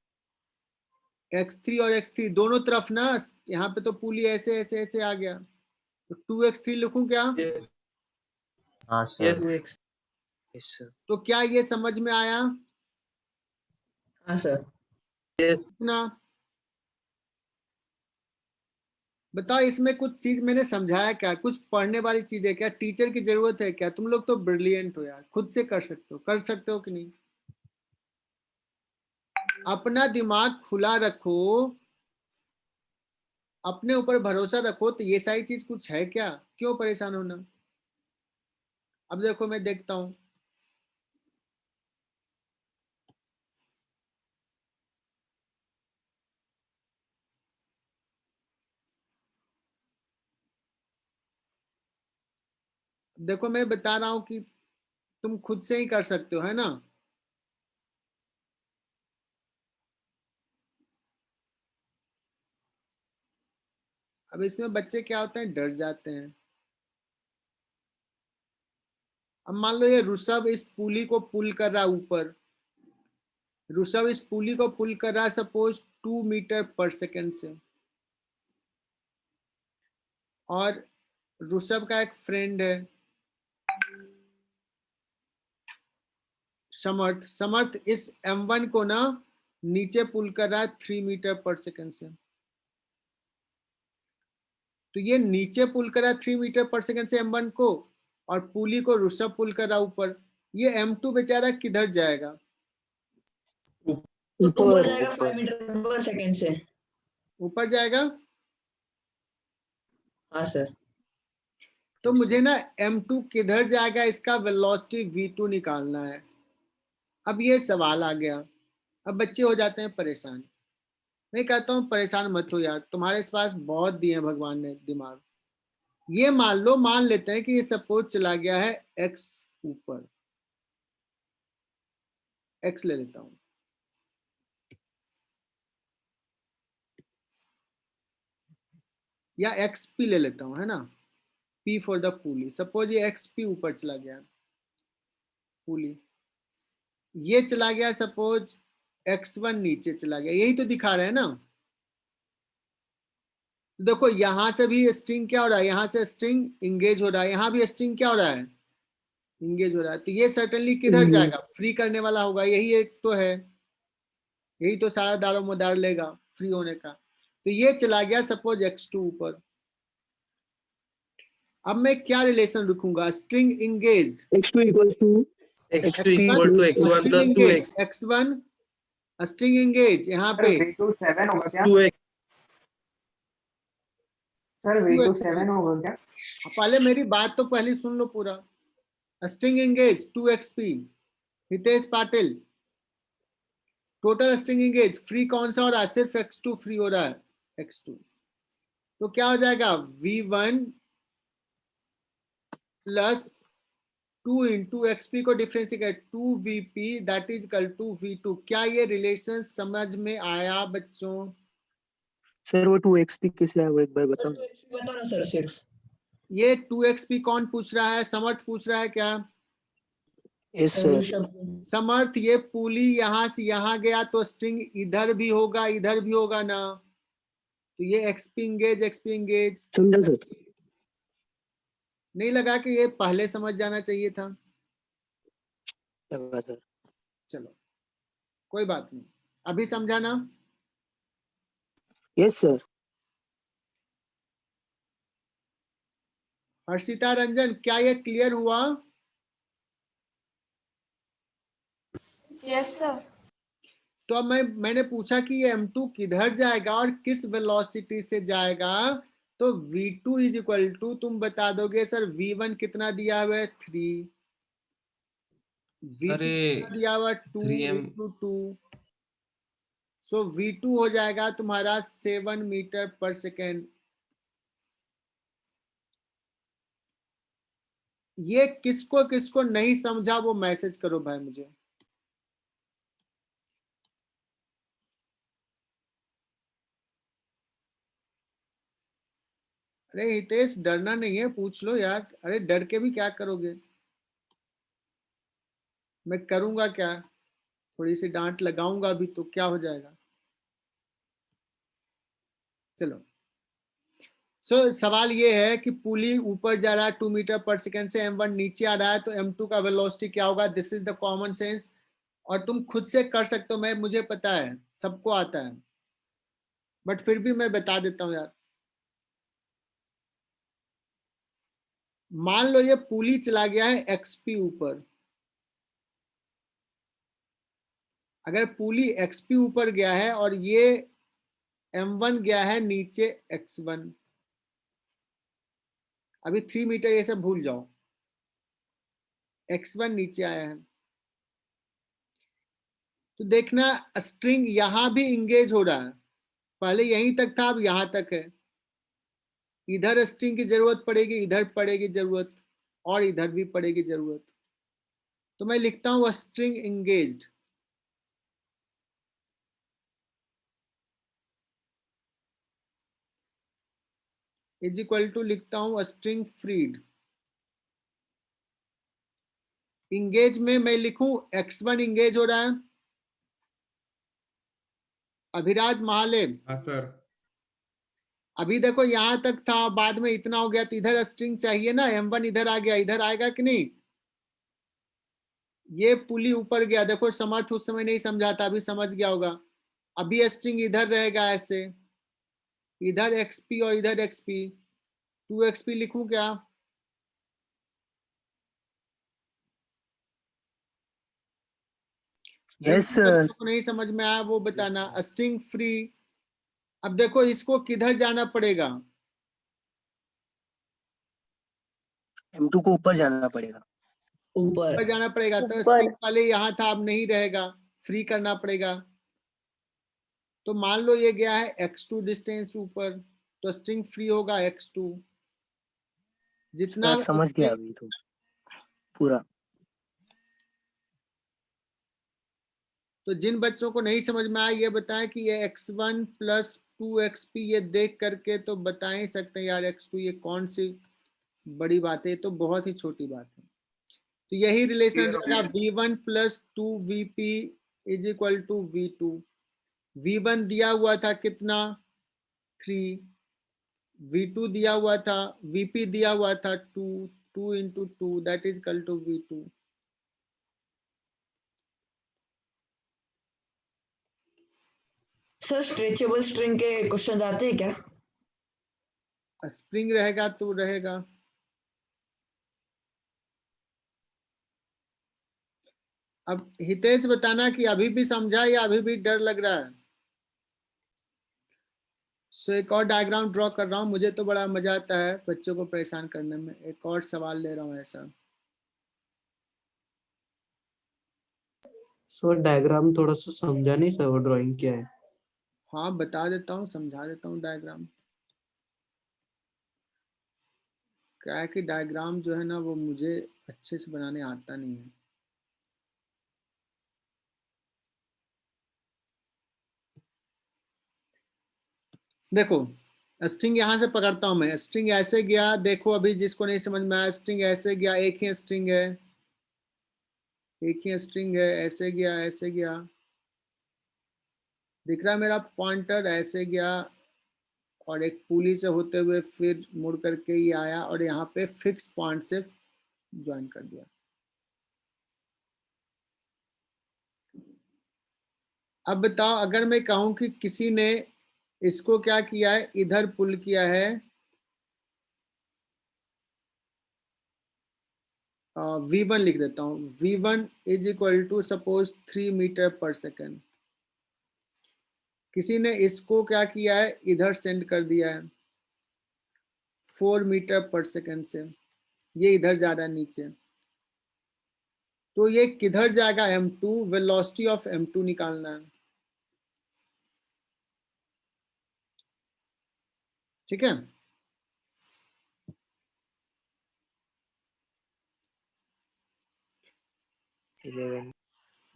x3 और x3 दोनों तरफ ना, यहाँ पे तो पुली ऐसे ऐसे ऐसे आ गया, तो 2x3 लिखूं क्या? yes, हाँ yes, सर। yes sir तो क्या ये समझ में आया हाँ सर। yes. ना? बताओ इसमें कुछ चीज मैंने समझाया क्या? कुछ पढ़ने वाली चीज है क्या? टीचर की जरूरत है क्या? तुम लोग तो ब्रिलियंट हो यार, खुद से कर सकते हो कि नहीं? अपना दिमाग खुला रखो, अपने ऊपर भरोसा रखो, तो ये सारी चीज कुछ है क्या? क्यों परेशान होना? अब देखो मैं देखता हूं, देखो मैं बता रहा हूं कि तुम खुद से ही कर सकते हो, है ना? अब इसमें बच्चे क्या होते हैं, डर जाते हैं। अब मान लो ये ऋषभ इस पुली को पुल कर रहा है ऊपर, ऋषभ इस पुली को पुल कर रहा है सपोज 2 मीटर पर सेकेंड से, और ऋषभ का एक फ्रेंड है समर्थ, समर्थ इस m1 को ना नीचे पुल कर रहा है 3 मीटर पर सेकेंड से। तो ये नीचे पुल कर रहा है 3 मीटर पर सेकेंड से m1 को, और पुली को ऋषभ पुल कर रहा है ऊपर। ये m2 बेचारा किधर जाएगा? ऊपर जाएगा 5 मीटर पर सेकंड से। ऊपर जाएगा। हाँ सर। तो मुझे ना m2 किधर जाएगा इसका वेलोसिटी v2 निकालना है। अब ये सवाल आ गया, अब बच्चे हो जाते हैं परेशान। मैं कहता हूँ परेशान मत हो यार, तुम्हारे पास बहुत दिए हैं भगवान ने दिमाग। ये मान लो, मान लेते हैं कि ये सपोज चला गया है x ऊपर, x ले लेता हूं, या xp ले लेता हूं, है ना? p for the pulley. Suppose ये xp ऊपर चला गया पुली, ये चला गया सपोज x1 नीचे चला गया, यही तो दिखा रहे हैं ना। देखो यहां से भी स्ट्रिंग क्या हो रहा है, यहां से स्ट्रिंग इंगेज हो रहा है, यहां भी स्ट्रिंग क्या हो रहा है, इंगेज हो रहा है। तो ये सर्टेनली किधर जाएगा? फ्री करने वाला होगा, यही एक तो है, यही तो सारा दारोमदार लेगा फ्री होने का। तो ये चला गया सपोज x2 ऊपर। अब मैं क्या रिलेशन रखूंगा? String engaged, x2 equals to x2 equal to x1 plus 2x. x1 string engage यहाँ पे सर v2 7 होगा क्या? 2x. सर v2 7 होगा क्या? पहले मेरी बात तो पहले सुन लो पूरा। String engage 2xp, Hitesh Patil. Total string engage free कौन सा हो रहा है? सिर्फ x2 फ्री हो रहा है, x2। तो क्या हो जाएगा? v1 प्लस 2 इंटू एक्सपी को differentiate 2vp that is equal to v2। क्या ये रिलेशन समझ में आया बच्चों? सर वो 2xp किससे है वो एक बार सर बताओ। तो XP बताना सर सिर्फ। ये 2xp कौन पूछ रहा है? समर्थ पूछ रहा है क्या? Yes sir. ऋषभ। समर्थ, ये पुली यहां से यहां गया तो स्ट्रिंग इधर भी होगा ना, तो ये एक्सपी इंगेज समझा सर। नहीं लगा कि ये पहले समझ जाना चाहिए था? लगा सर। चलो कोई बात नहीं, अभी समझा ना? Yes sir. हर्षिता रंजन, क्या ये क्लियर हुआ? Yes sir. तो अब मैंने पूछा कि ये m2 किधर जाएगा और किस वेलोसिटी से जाएगा, तो v2 इज इक्वल टू, तुम बता दोगे सर v1 कितना दिया हुआ है 3, v2 अरे कितना दिया हुआ 2 3m इंटू 2, सो v2 हो जाएगा तुम्हारा 7 मीटर पर सेकेंड। ये किसको किसको नहीं समझा वो मैसेज करो भाई मुझे। अरे हितेश, डरना नहीं है, पूछ लो यार। अरे डर के भी क्या करोगे, मैं करूंगा क्या? थोड़ी सी डांट लगाऊंगा भी तो क्या हो जाएगा। चलो, सवाल ये है कि पुली ऊपर जा रहा है 2 मीटर पर सेकेंड से, m1 नीचे आ रहा है, तो m2 का वेलोसिटी क्या होगा? This is the common sense, और तुम खुद से कर सकते हो, मैं मुझे पता है, सबको आता है, बट फिर भी मैं बता देता हूं यार। मान लो ये पुली चला गया है एक्सपी ऊपर, अगर पुली एक्सपी ऊपर गया है और ये m1 गया है नीचे x1, अभी 3 मीटर ये सब भूल जाओ, x1 नीचे आया है, तो देखना स्ट्रिंग यहां भी इंगेज हो रहा है, पहले यहीं तक था अब यहां तक है, इधर स्ट्रिंग की जरूरत पड़ेगी, इधर पड़ेगी जरूरत, और इधर भी पड़ेगी जरूरत, तो मैं लिखता हूं string engaged is equal to, लिखता हूं स्ट्रिंग फ्रीड। इंगेज में मैं लिखूं x1 इंगेज हो रहा है, अभिराज महाले, हाँ सर। अभी देखो यहां तक था, बाद में इतना हो गया, तो इधर स्ट्रिंग चाहिए ना, m1 इधर आ गया, इधर आएगा कि नहीं? ये पुली ऊपर गया, देखो समर्थ उस समय नहीं समझा था, अभी समझ गया होगा, अभी स्ट्रिंग इधर रहेगा ऐसे, इधर एक्सपी और इधर एक्सपी, 2xp लिखूं क्या? Yes sir. बच्चों को नहीं समझ में आया वो बताना। स्ट्रिंग फ्री, अब देखो इसको किधर जाना पड़ेगा? m2 को ऊपर जाना पड़ेगा। ऊपर। जाना पड़ेगा, तो ऊपर। स्ट्रिंग वाले यहाँ था, अब नहीं रहेगा, फ्री करना पड़ेगा, तो मान लो ये गया है x2 डिस्टेंस ऊपर, तो स्ट्रिंग फ्री होगा x2, जितना सर समझ गया अभी तो पूरा। तो जिन बच्चों को नहीं समझ में आया ये बताएं कि ये x1 प्लस 2xp, ये देख करके तो बता ही सकते हैं यार x2 ये कौन सी बड़ी बात है, ये तो बहुत ही छोटी बात है। तो यही रिलेशन जाएगा v1 plus 2vp is equal to v2। v1 दिया हुआ था कितना 3, v2 दिया हुआ था, vp दिया हुआ था 2, 2 into 2 that is equal to v2। Sir stretchable string के क्वेश्चन आते हैं क्या? स्प्रिंग रहेगा तो रहेगा। अब हितेश बताना कि अभी भी समझा या अभी भी डर लग रहा है। सो एक और डायग्राम ड्रॉ कर रहा हूँ, मुझे तो बड़ा मजा आता है बच्चों को परेशान करने में। एक और सवाल ले रहा हूँ ऐसा। सर डायग्राम थोड़ा सा समझा नहीं सर, वो ड्राइंग क्या है? हाँ बता देता हूँ, समझा देता हूँ डायग्राम। क्या है कि डायग्राम जो है ना वो मुझे अच्छे से बनाने आता नहीं है। देखो स्ट्रिंग यहां से पकड़ता हूं मैं, स्ट्रिंग ऐसे गया, देखो अभी जिसको नहीं समझ में आया, स्ट्रिंग ऐसे गया, एक ही स्ट्रिंग है, एक ही स्ट्रिंग है, ऐसे गया, ऐसे गया, दिख रहा है मेरा पॉइंटर, ऐसे गया और एक पुली से होते हुए फिर मुड़ करके ये आया और यहाँ पे फिक्स पॉइंट से ज्वाइन कर दिया। अब बताओ अगर मैं कहूं कि किसी ने इसको क्या किया है, इधर पुल किया है, V1 लिख देता हूं, V1 is equal to suppose 3 metre पर सेकेंड। किसी ने इसको क्या किया है, इधर सेंड कर दिया है 4 मीटर पर सेकेंड से, ये इधर जा रहा है नीचे, तो ये किधर जाएगा, M2, वेलोसिटी ऑफ M2 निकालना है। ठीक है,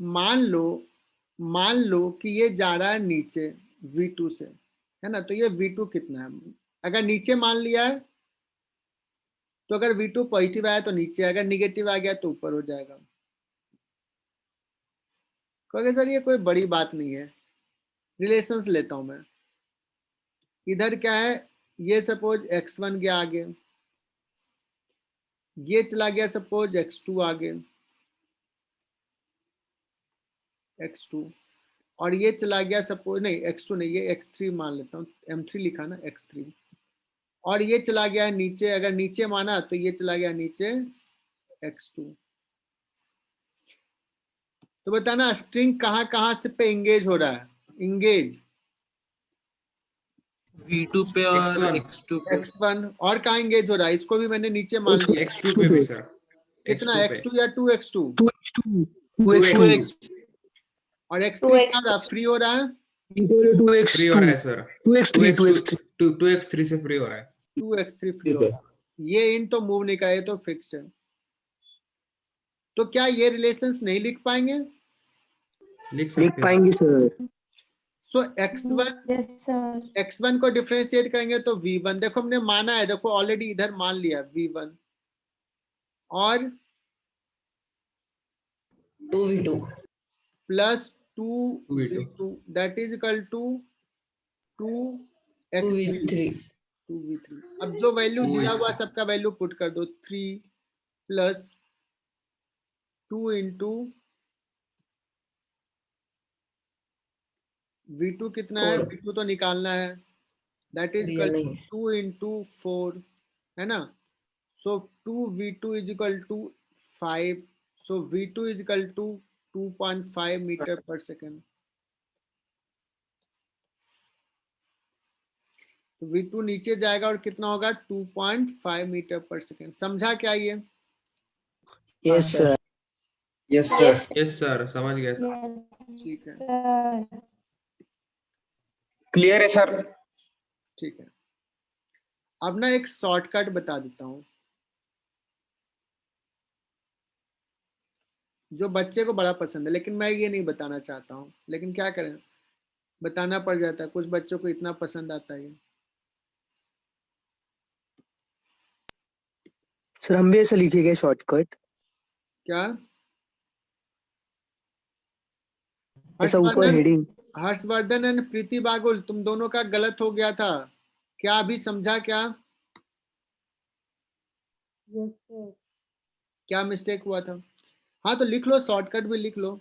मान लो कि ये जा रहा है नीचे V2 से, है ना, तो ये V2 कितना है, अगर नीचे मान लिया है तो अगर V2 पॉजिटिव आया तो नीचे, अगर निगेटिव आ गया तो ऊपर हो जाएगा। कहोगे सर ये कोई बड़ी बात नहीं है, रिलेशंस लेता हूं मैं। इधर क्या है, ये सपोज x1 गया आगे, ये चला गया सपोज x2 आगे, x2, और ये चला गया सपोज, नहीं x2 नहीं, ये x3 मान लेता हूँ, M3 लिखा ना, x3, और ये चला गया नीचे, अगर नीचे माना तो ये चला गया नीचे x2। तो बताना स्ट्रिंग कहाँ से पे इंगेज हो रहा है, इंगेज V2 पे और X1 X2 पे। x1, और कहाँ इंगेज हो रहा है, इसको भी मैंने नीचे मान लिया, X2 पे भी सर, कितना X2 पे, x2 या 2x2, 2x2 और x3 क्या रहा, फ्री हो रहा है, फ्री हो रहा है सर, 2x3 2x3 से फ्री हो रहा है। 2x3 फ्री ठीक हो है। रहा है, ये इन तो मूव नहीं करे तो फिक्स्ड है। तो क्या ये रिलेशंस नहीं लिख पाएंगे, लिख सकते लिख हैं। पाएंगे सर। सो x1 Yes, sir. x1 को डिफरेंशिएट करेंगे तो V1, देखो हमने माना है, देखो ऑलरेडी इधर मान लिया V1, और 2v2 plus 2v2 that is equal to 2x3 2v3 2v3। अब जो वैल्यू दिया हुआ सबका वैल्यू पुट कर दो, 3 प्लस 2 इंटू V2 कितना है, 4 V2 तो निकालना है, दैट इज दिया इक्वल नहीं, टू 2 इंटू 4, है ना, so 2v2 is equal to 5, so V2 is equal to 2.5 metre पर सेकेंड। तो V2 नीचे जाएगा और कितना होगा, 2.5 मीटर पर सेकेंड। समझा क्या ये, yes sir. Yes sir. Yes sir, समझ गए सर। Yes, ठीक है, sir. क्लियर है सर? ठीक है। अब ना एक शॉर्टकट बता देता हूँ, जो बच्चे को बड़ा पसंद है, लेकिन मैं ये नहीं बताना चाहता हूँ, लेकिन क्या करें, बताना पड़ जाता है, कुछ बच्चों को इतना पसंद आता है। सर हम भी ऐसा लिखेंगे शॉर्टकट, क्या ऐसा ऊपर हर्षवर्धन, हेडिंग। हर्षवर्धन एंड प्रीति बागुल, तुम दोनों का गलत हो गया था क्या, अभी समझा क्या, Yes, sir. क्या मिस्टेक हुआ था? हाँ तो लिख लो, शॉर्टकट भी लिख लो।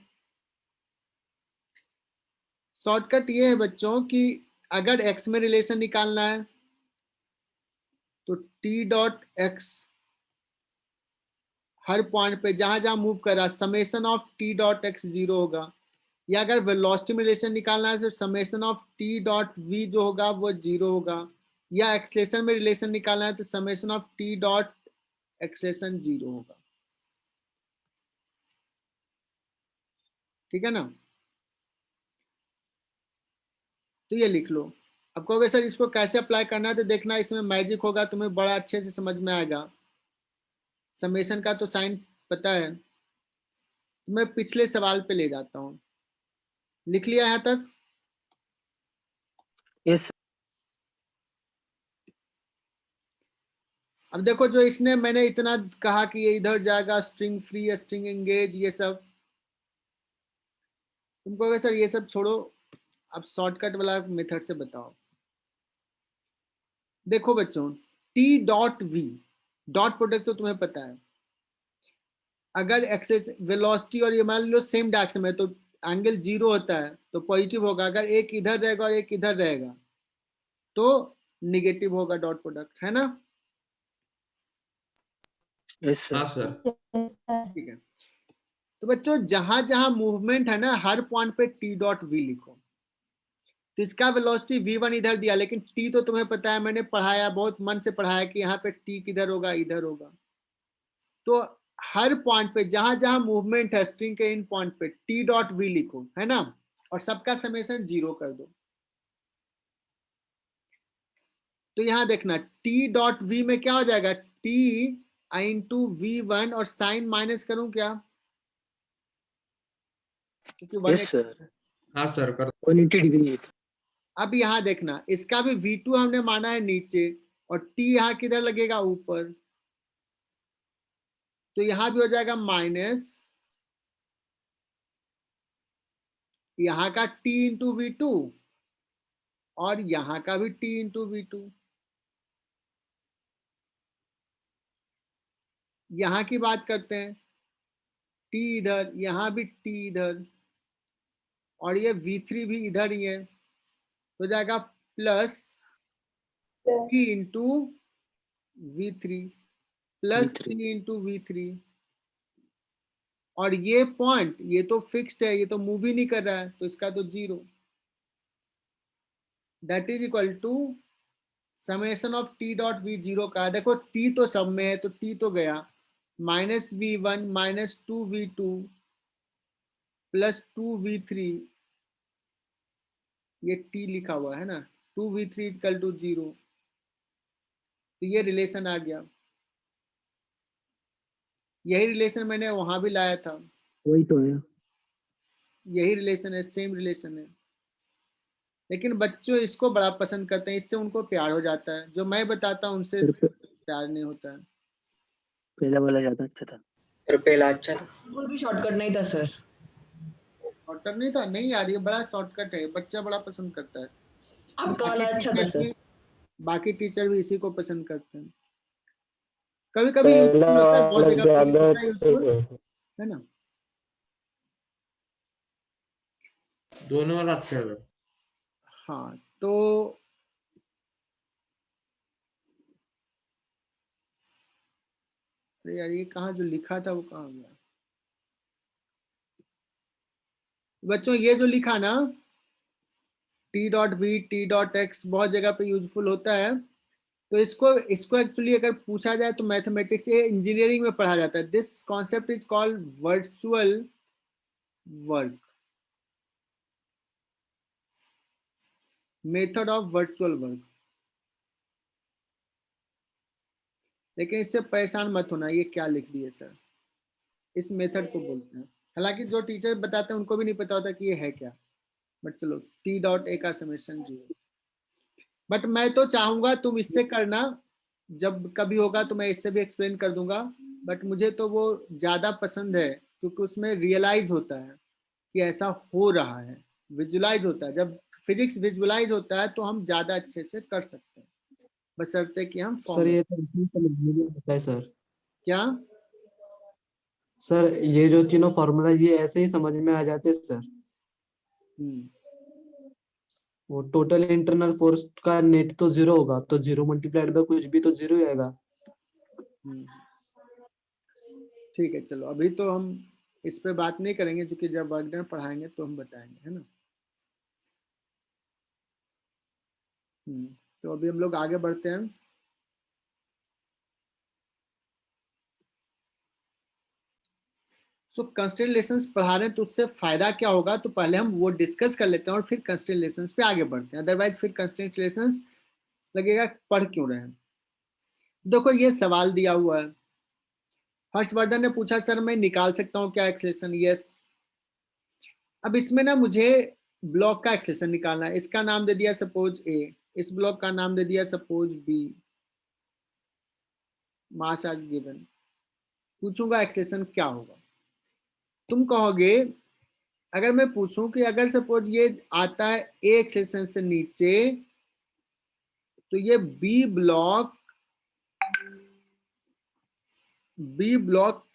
शॉर्टकट ये है बच्चों कि अगर x में रिलेशन निकालना है तो t डॉट x हर पॉइंट पे जहां जहां मूव कर रहा, summation of t dot x 0 होगा, या अगर वेलोसिटी में रिलेशन निकालना है तो summation of t dot v जो होगा वो 0 होगा, या एक्सेलेरेशन में रिलेशन निकालना है तो summation of t dot acceleration 0 होगा। ठीक है ना, तो ये लिख लो, अब कहोगे सर इसको कैसे अप्लाई करना है, तो देखना इसमें मैजिक होगा, तुम्हें बड़ा अच्छे से समझ में आएगा। समेशन का तो साइन पता है। मैं पिछले सवाल पे ले जाता हूँ। लिख लिया यहाँ तक? यस अब देखो जो इसने मैंने इतना कहा कि ये इधर जाएगा, स्ट्रिंग फ्री, स्ट्रिंग एंगेज, ये सब तुम कहोगे सर ये सब छोड़ो, अब शॉर्टकट वाला मेथड से बताओ। देखो बच्चों, T dot V, dot product तो तुम्हें पता है। अगर एक्सेस वेलोसिटी और ये मान लो सेम डायरेक्शन में, तो एंगल 0 होता है तो पॉजिटिव होगा। अगर एक इधर रहेगा और एक इधर रहेगा तो निगेटिव होगा डॉट प्रोडक्ट, है ना? यस हाँ सर। सर। Yes, sir. ठीक है, तो बच्चों जहां जहां मूवमेंट है ना, हर पॉइंट पे टी डॉट वी लिखो। तो इसका वेलोसिटी v1 इधर दिया, लेकिन t तो तुम्हें पता है, मैंने पढ़ाया, बहुत मन से पढ़ाया कि यहाँ पे t किधर होगा, इधर होगा। तो हर पॉइंट पे जहां जहां मूवमेंट है स्ट्रिंग के इन पॉइंट पे t डॉट वी लिखो, है ना? और सबका समेशन 0 कर दो। तो यहां देखना t डॉट वी में क्या हो जाएगा, t इंटू v1, और साइन माइनस करूं क्या? क्योंकि यस सर, हाँ सर कर 180 डिग्री। अब यहां देखना, इसका भी v2 हमने माना है नीचे, और t यहां किधर लगेगा, ऊपर। तो यहां भी हो जाएगा माइनस, यहां का t इंटू वी2, और यहां का भी t इंटू वी2। यहां की बात करते हैं, t इधर, यहां भी t इधर, और ये v3 भी इधर ही है, तो जाएगा प्लस t इंटू वी3 प्लस V3 t इंटू वी3। और ये पॉइंट, ये तो फिक्स्ड है, ये तो मूव ही नहीं कर रहा है, तो इसका तो 0। That is equal to summation of T dot V 0 का। देखो टी तो सब में है, तो टी तो गया, minus v1 minus 2v2 plus 2v3, ये टी लिखा हुआ है ना, 2v3 इक्वल टू 0। तो ये रिलेशन आ गया। यही रिलेशन मैंने वहां भी लाया था, वही तो है। यही रिलेशन है, सेम रिलेशन है। लेकिन बच्चों इसको बड़ा पसंद करते हैं, इससे उनको प्यार हो जाता है। जो मैं बताता हूँ उनसे सर प्यार नहीं होता है। पहला वाला ज्यादा अच्छा था। और पहला अच्छा था। बिल्कुल भी शॉर्टकट नहीं था सर। शॉर्टकट नहीं था? नहीं यार, ये बड़ा शॉर्टकट है, बच्चा बड़ा पसंद करता है। आपका वाला अच्छा था सर। बाकी टीचर भी इसी को पसंद करते हैं। कभी कभी पहला यूजफुल होता है, बहुत वाला जगह पे ये ज्यादा होता है यूजफुल, ठीक है। है ना? दोनों वाला अच्छा है सर। हाँ, तो अरे यार, ये कहाँ जो लिखा था वो कहाँ गया? बच्चों ये जो लिखा ना T dot we T dot x, बहुत जगह पे यूजफुल होता है। तो इसको इसको एक्चुअली अगर पूछा जाए तो मैथमेटिक्स, ये इंजीनियरिंग में पढ़ा जाता है। This concept is called virtual work, method of virtual work. लेकिन इससे परेशान मत होना, ये क्या लिख दिए सर, इस मेथड को बोलते हैं। हालांकि जो टीचर बताते हैं उनको भी नहीं पता होता कि ये है क्या, बट चलो टी डॉट ए का समेशन 0। बट मैं तो चाहूंगा तुम इससे करना, जब कभी होगा तो मैं इससे भी एक्सप्लेन कर दूंगा। बट मुझे तो वो ज्यादा पसंद है, क्योंकि उसमें रियलाइज होता है कि ऐसा हो रहा है, विजुलाइज होता है। जब फिजिक्स विजुलाइज होता है तो हम ज्यादा अच्छे से कर सकते हैं, बशर्ते कि हम सर फॉर्म। ये तो इतनी समझने में आता है सर। क्या? सर ये जो तीनों फॉर्मूला ये ऐसे ही समझ में आ जाते हैं सर। हम्म, वो टोटल इंटरनल फोर्स का नेट तो 0 होगा, तो 0 मल्टीप्लाइड बाय कुछ भी तो 0 ही आएगा। हम्म। ठीक है, चलो अभी तो हम इस पे बात नहीं करेंगे, क्योंकि जब वर्कडन पढ़ाएंगे तो हम बताएंगे, है ना? तो अभी हम लोग आगे बढ़ते हैं। सो कंस्टेलेशंस पढ़ा रहे हैं तो उससे फायदा क्या होगा, तो पहले हम वो डिस्कस कर लेते हैं और फिर कंस्टेलेशंस पे आगे बढ़ते हैं, अदरवाइज फिर कंस्टेलेशंस लगेगा पढ़ क्यों रहे हैं। देखो ये सवाल दिया हुआ है, हर्षवर्धन ने पूछा सर मैं निकाल सकता हूँ क्या एक्सलेशन, यस। अब इसमें ना मुझे ब्लॉक का एक्सलेशन निकालना है, इसका नाम दे दिया सपोज ए, इस ब्लॉक का नाम दे दिया सपोज बी, मास आज गिवन, पूछूंगा एक्सलेशन क्या होगा। तुम कहोगे अगर मैं पूछूं कि अगर सपोज ये आता है ए एक्सलेशन से नीचे, तो ये बी ब्लॉक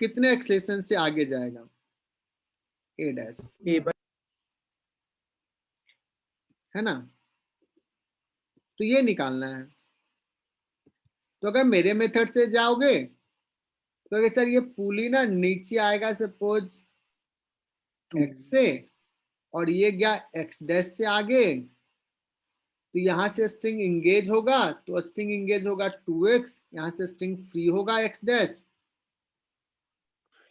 कितने एक्सलेशन से आगे जाएगा, ए डैश, है ना। तो ये निकालना है। तो अगर मेरे मेथड से जाओगे तो अगर सर ये पुली ना नीचे आएगा सपोज एक्स से और ये गया एक्स डैश से आगे, तो यहां से स्ट्रिंग इंगेज होगा, तो स्ट्रिंग इंगेज होगा 2x, यहां से स्ट्रिंग फ्री होगा x dash,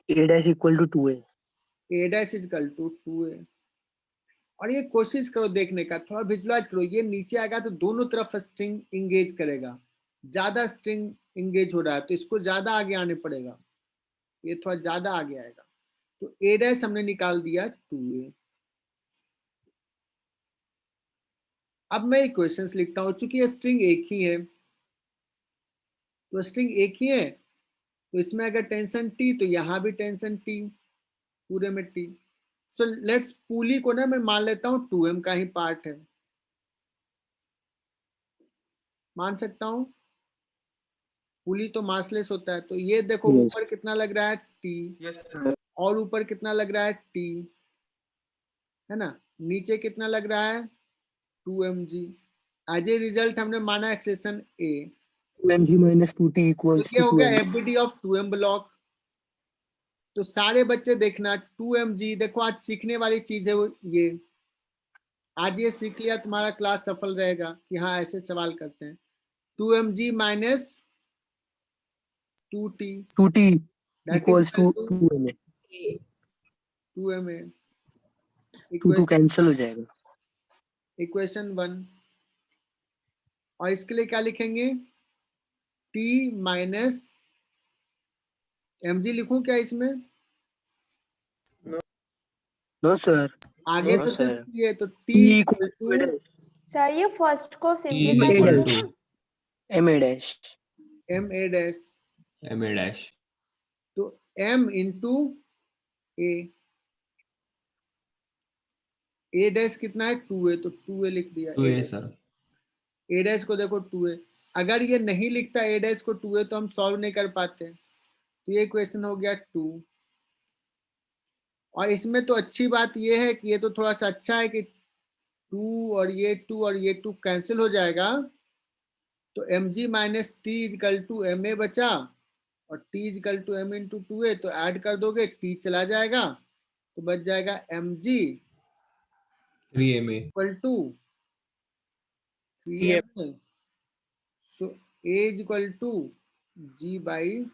A dash equal to 2A. a dash equal to 2a। और ये कोशिश करो देखने का, थोड़ा विजुलाइज करो, ये नीचे आएगा तो दोनों तरफ स्ट्रिंग इंगेज करेगा, ज्यादा स्ट्रिंग इंगेज हो रहा है तो इसको ज्यादा आगे आने पड़ेगा, ये थोड़ा ज्यादा आगे आएगा, तो a डैश हमने निकाल दिया 2a। अब मैं इक्वेशंस लिखता हूं, चूंकि ये स्ट्रिंग एक ही है, तो स्ट्रिंग एक ही है तो इसमें अगर टेंशन t तो यहां भी टेंशन t, पूरे में t। सो लेट्स पुली को ना मैं मान लेता हूं 2m का ही पार्ट है, मान सकता हूं, पुली तो मासलेस होता है, तो ये देखो Yes. ऊपर कितना लग रहा है t, Yes, sir. और ऊपर कितना लग रहा है t, है ना, नीचे कितना लग रहा है 2mg। एज ए रिजल्ट हमने माना accession a, 2mg minus 2t तो equals ये to हो गया 2mg. FBD of 2m block. तो सारे बच्चे देखना 2mg, देखो आज सीखने वाली चीज है वो ये, आज ये सीख लिया तुम्हारा क्लास सफल रहेगा कि हाँ ऐसे सवाल करते हैं। 2mg minus 2t 2t that equals is to equal to 2ma. 2ma। 2 cancel हो जाएगा। इक्वेशन 1, और इसके लिए क्या लिखेंगे, t माइनस mg लिखूं क्या इसमें, नो सर, आगे No, तो sir. सिर्फ ये, तो t t equal equals to a to dash. Sir ये फर्स्ट को E सिंप्लीफाई equal कर dash. दो ना। ma dash. ma dash, ma dash तो m इंटू a डैश कितना है 2a, तो 2a लिख दिया 2a sir. a डैश को देखो 2a, अगर ये नहीं लिखता a डैश को 2a तो हम सॉल्व नहीं कर पाते, तो ये क्वेश्चन हो गया 2। और इसमें तो अच्छी बात ये है कि ये तो थोड़ा सा अच्छा है कि 2 और ये 2 और ये 2 कैंसिल हो जाएगा, तो mg minus T is equal to ma बचा, और t is equal to m into 2a, तो ऐड कर दोगे t चला जाएगा तो बच जाएगा mg 3ma equal to 3ma, so a is equal to g by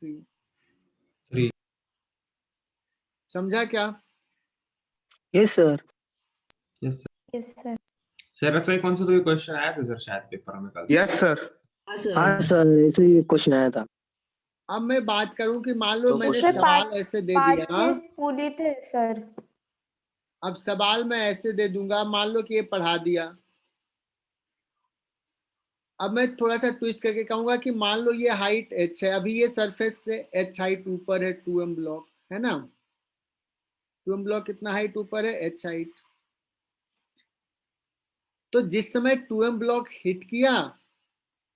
3। 3 समझा क्या? Yes sir. yes sir. Yes sir. Sir ऐसा ही कौन सा तो क्वेश्चन आया था सर शायद पेपर में कल। Yes, sir. हाँ सर। हाँ सर, ऐसे ही क्वेश्चन आया था। अब मैं बात करूं कि मान लो तो मैंने उसमें सवाल ऐसे दे दिया, 5-6 पुली थे सर। अब सवाल मैं ऐसे दे दूंगा, मान लो कि ये पढ़ा दिया, अब मैं थोड़ा सा ट्विस्ट करके कहूंगा कि मान लो ये हाइट h है, अभी ये सरफेस से h हाइट ऊपर है 2m ब्लॉक, है ना, 2m ब्लॉक कितना हाइट ऊपर है, h हाइट। तो जिस समय 2m ब्लॉक हिट किया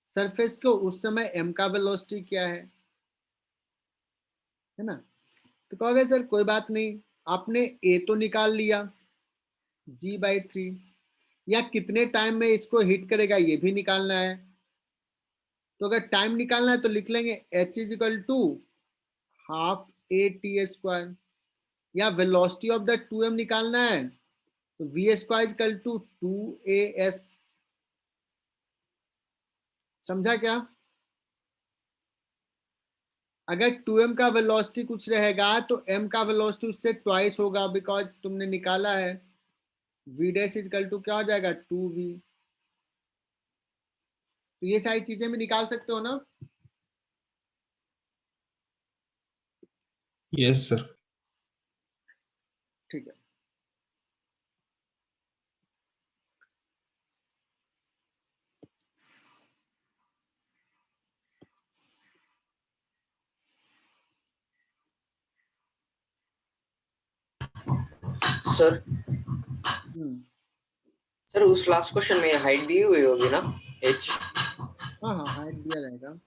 सरफेस को, उस समय m का वेलोसिटी क्या है ना। तो कहोगे सर कोई बात नहीं, आपने a तो निकाल लिया g बाई 3, या कितने टाइम में इसको हिट करेगा ये भी निकालना है। तो अगर टाइम निकालना है तो लिख लेंगे h is equal to half a t square, या वेलोसिटी ऑफ द 2m निकालना है तो v square is equal to 2as। समझा क्या? अगर 2m का वेलोसिटी कुछ रहेगा तो m का वेलोसिटी उससे ट्वाइस होगा, बिकॉज तुमने निकाला है v डैश इक्वल टू क्या हो जाएगा 2v। तो ये सारी चीजें भी निकाल सकते हो ना। Yes sir. ठीक है, सर हम्म, सर उस लास्ट क्वेश्चन में हाइट दी हुई होगी ना h। हाँ हाँ हाइट दिया रहेगा।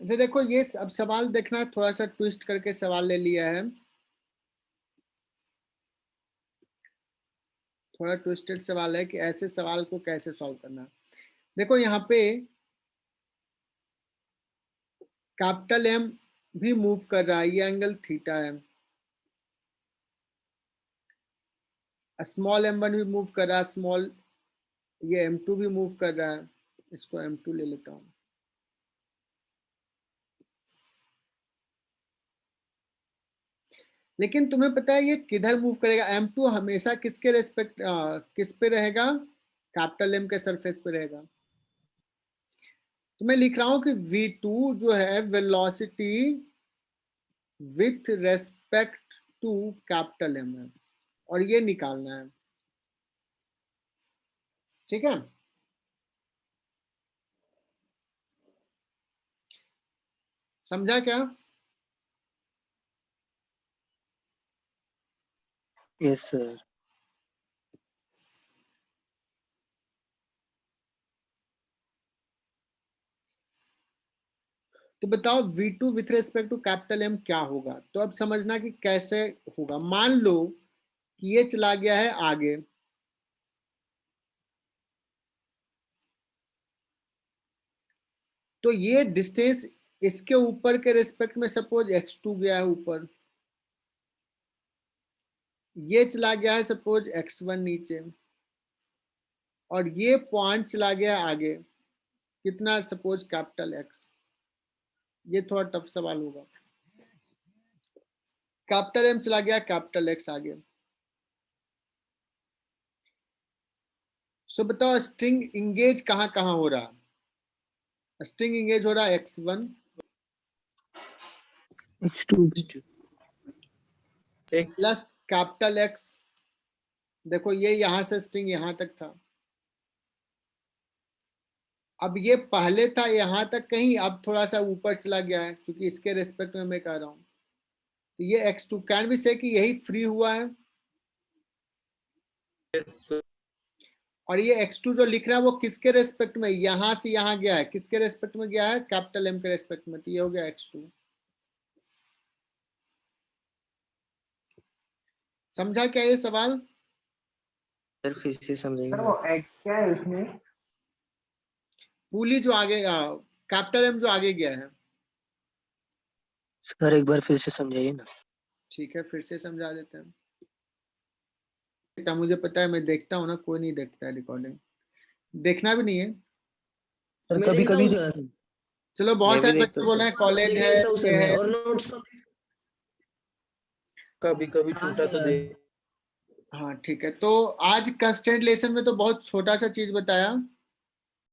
अच्छा देखो, ये अब सवाल देखना, थोड़ा सा ट्विस्ट करके सवाल ले लिया है, थोड़ा ट्विस्टेड सवाल है कि ऐसे सवाल को कैसे सॉल्व करना। देखो यहाँ पे कैपिटल M भी मूव कर रहा है, ये एंगल थीटा है। स्मॉल m1 भी मूव कर रहा है, स्मॉल ये m2 भी मूव कर रहा है। इसको m2 ले लेता हूँ। लेकिन तुम्हें पता है ये किधर मूव करेगा? m2 हमेशा किसके रेस्पेक्ट किस पे रहेगा? कैपिटल M के सरफेस पे रहेगा। तो मैं लिख रहा हूं कि v2 जो है velocity with respect to capital M है, और ये निकालना है। ठीक है, समझा क्या? Yes sir. तो बताओ v2 with respect to capital M क्या होगा? तो अब समझना कि कैसे होगा। मान लो कि ये चला गया है आगे, तो ये डिस्टेंस इसके ऊपर के रेस्पेक्ट में सपोज x2 गया है ऊपर, ये चला गया है सपोज x1 नीचे, और ये पॉइंट चला गया आगे कितना, सपोज कैपिटल X। ये थोड़ा टफ सवाल होगा। कैपिटल M चला गया कैपिटल X आगे। सो बताओ स्ट्रिंग इंगेज कहां कहां हो रहा? स्ट्रिंग इंगेज हो रहा है x1 x2 plus capital X। देखो ये यहां से स्ट्रिंग यहां तक था, अब ये पहले था यहां तक कहीं, अब थोड़ा सा ऊपर चला गया है, क्योंकि इसके रेस्पेक्ट में मैं कह रहा हूं। तो ये x2 कैन भी से कि यही फ्री हुआ है, और ये x2 जो लिख रहा है वो किसके रेस्पेक्ट में, यहां से यहां गया है, किसके रेस्पेक्ट में गया है? कैपिटल M के रेस्पेक्ट में। तो ये हो गया x2। समझा क्या ये सवाल? सर फिर से सर समझाइए। वो x क्या है उसमें? पूली जो आगे कैपिटल M जो आगे गया है। सर एक बार फिर से समझाइए ना। ठीक है, फिर से समझा देते हैं। मुझे पता है, मैं देखता हूँ ना, कोई नहीं देखता है रिकॉर्डिंग, देखना भी नहीं है। सर मैं कभी देखता कभी हूँ सर, चलो बहुत मैं भी सारे देखता बच्चे हूँ बोल रहे सर। हैं कॉलेज देख है, लेता हूँ सर ये मैं, है। और नोट्स। कभी कभी हाँ छोटा तो सर। दे। हाँ ठीक है, तो आज कंस्टेंट लेसन में तो बहुत छोटा सा चीज बताया।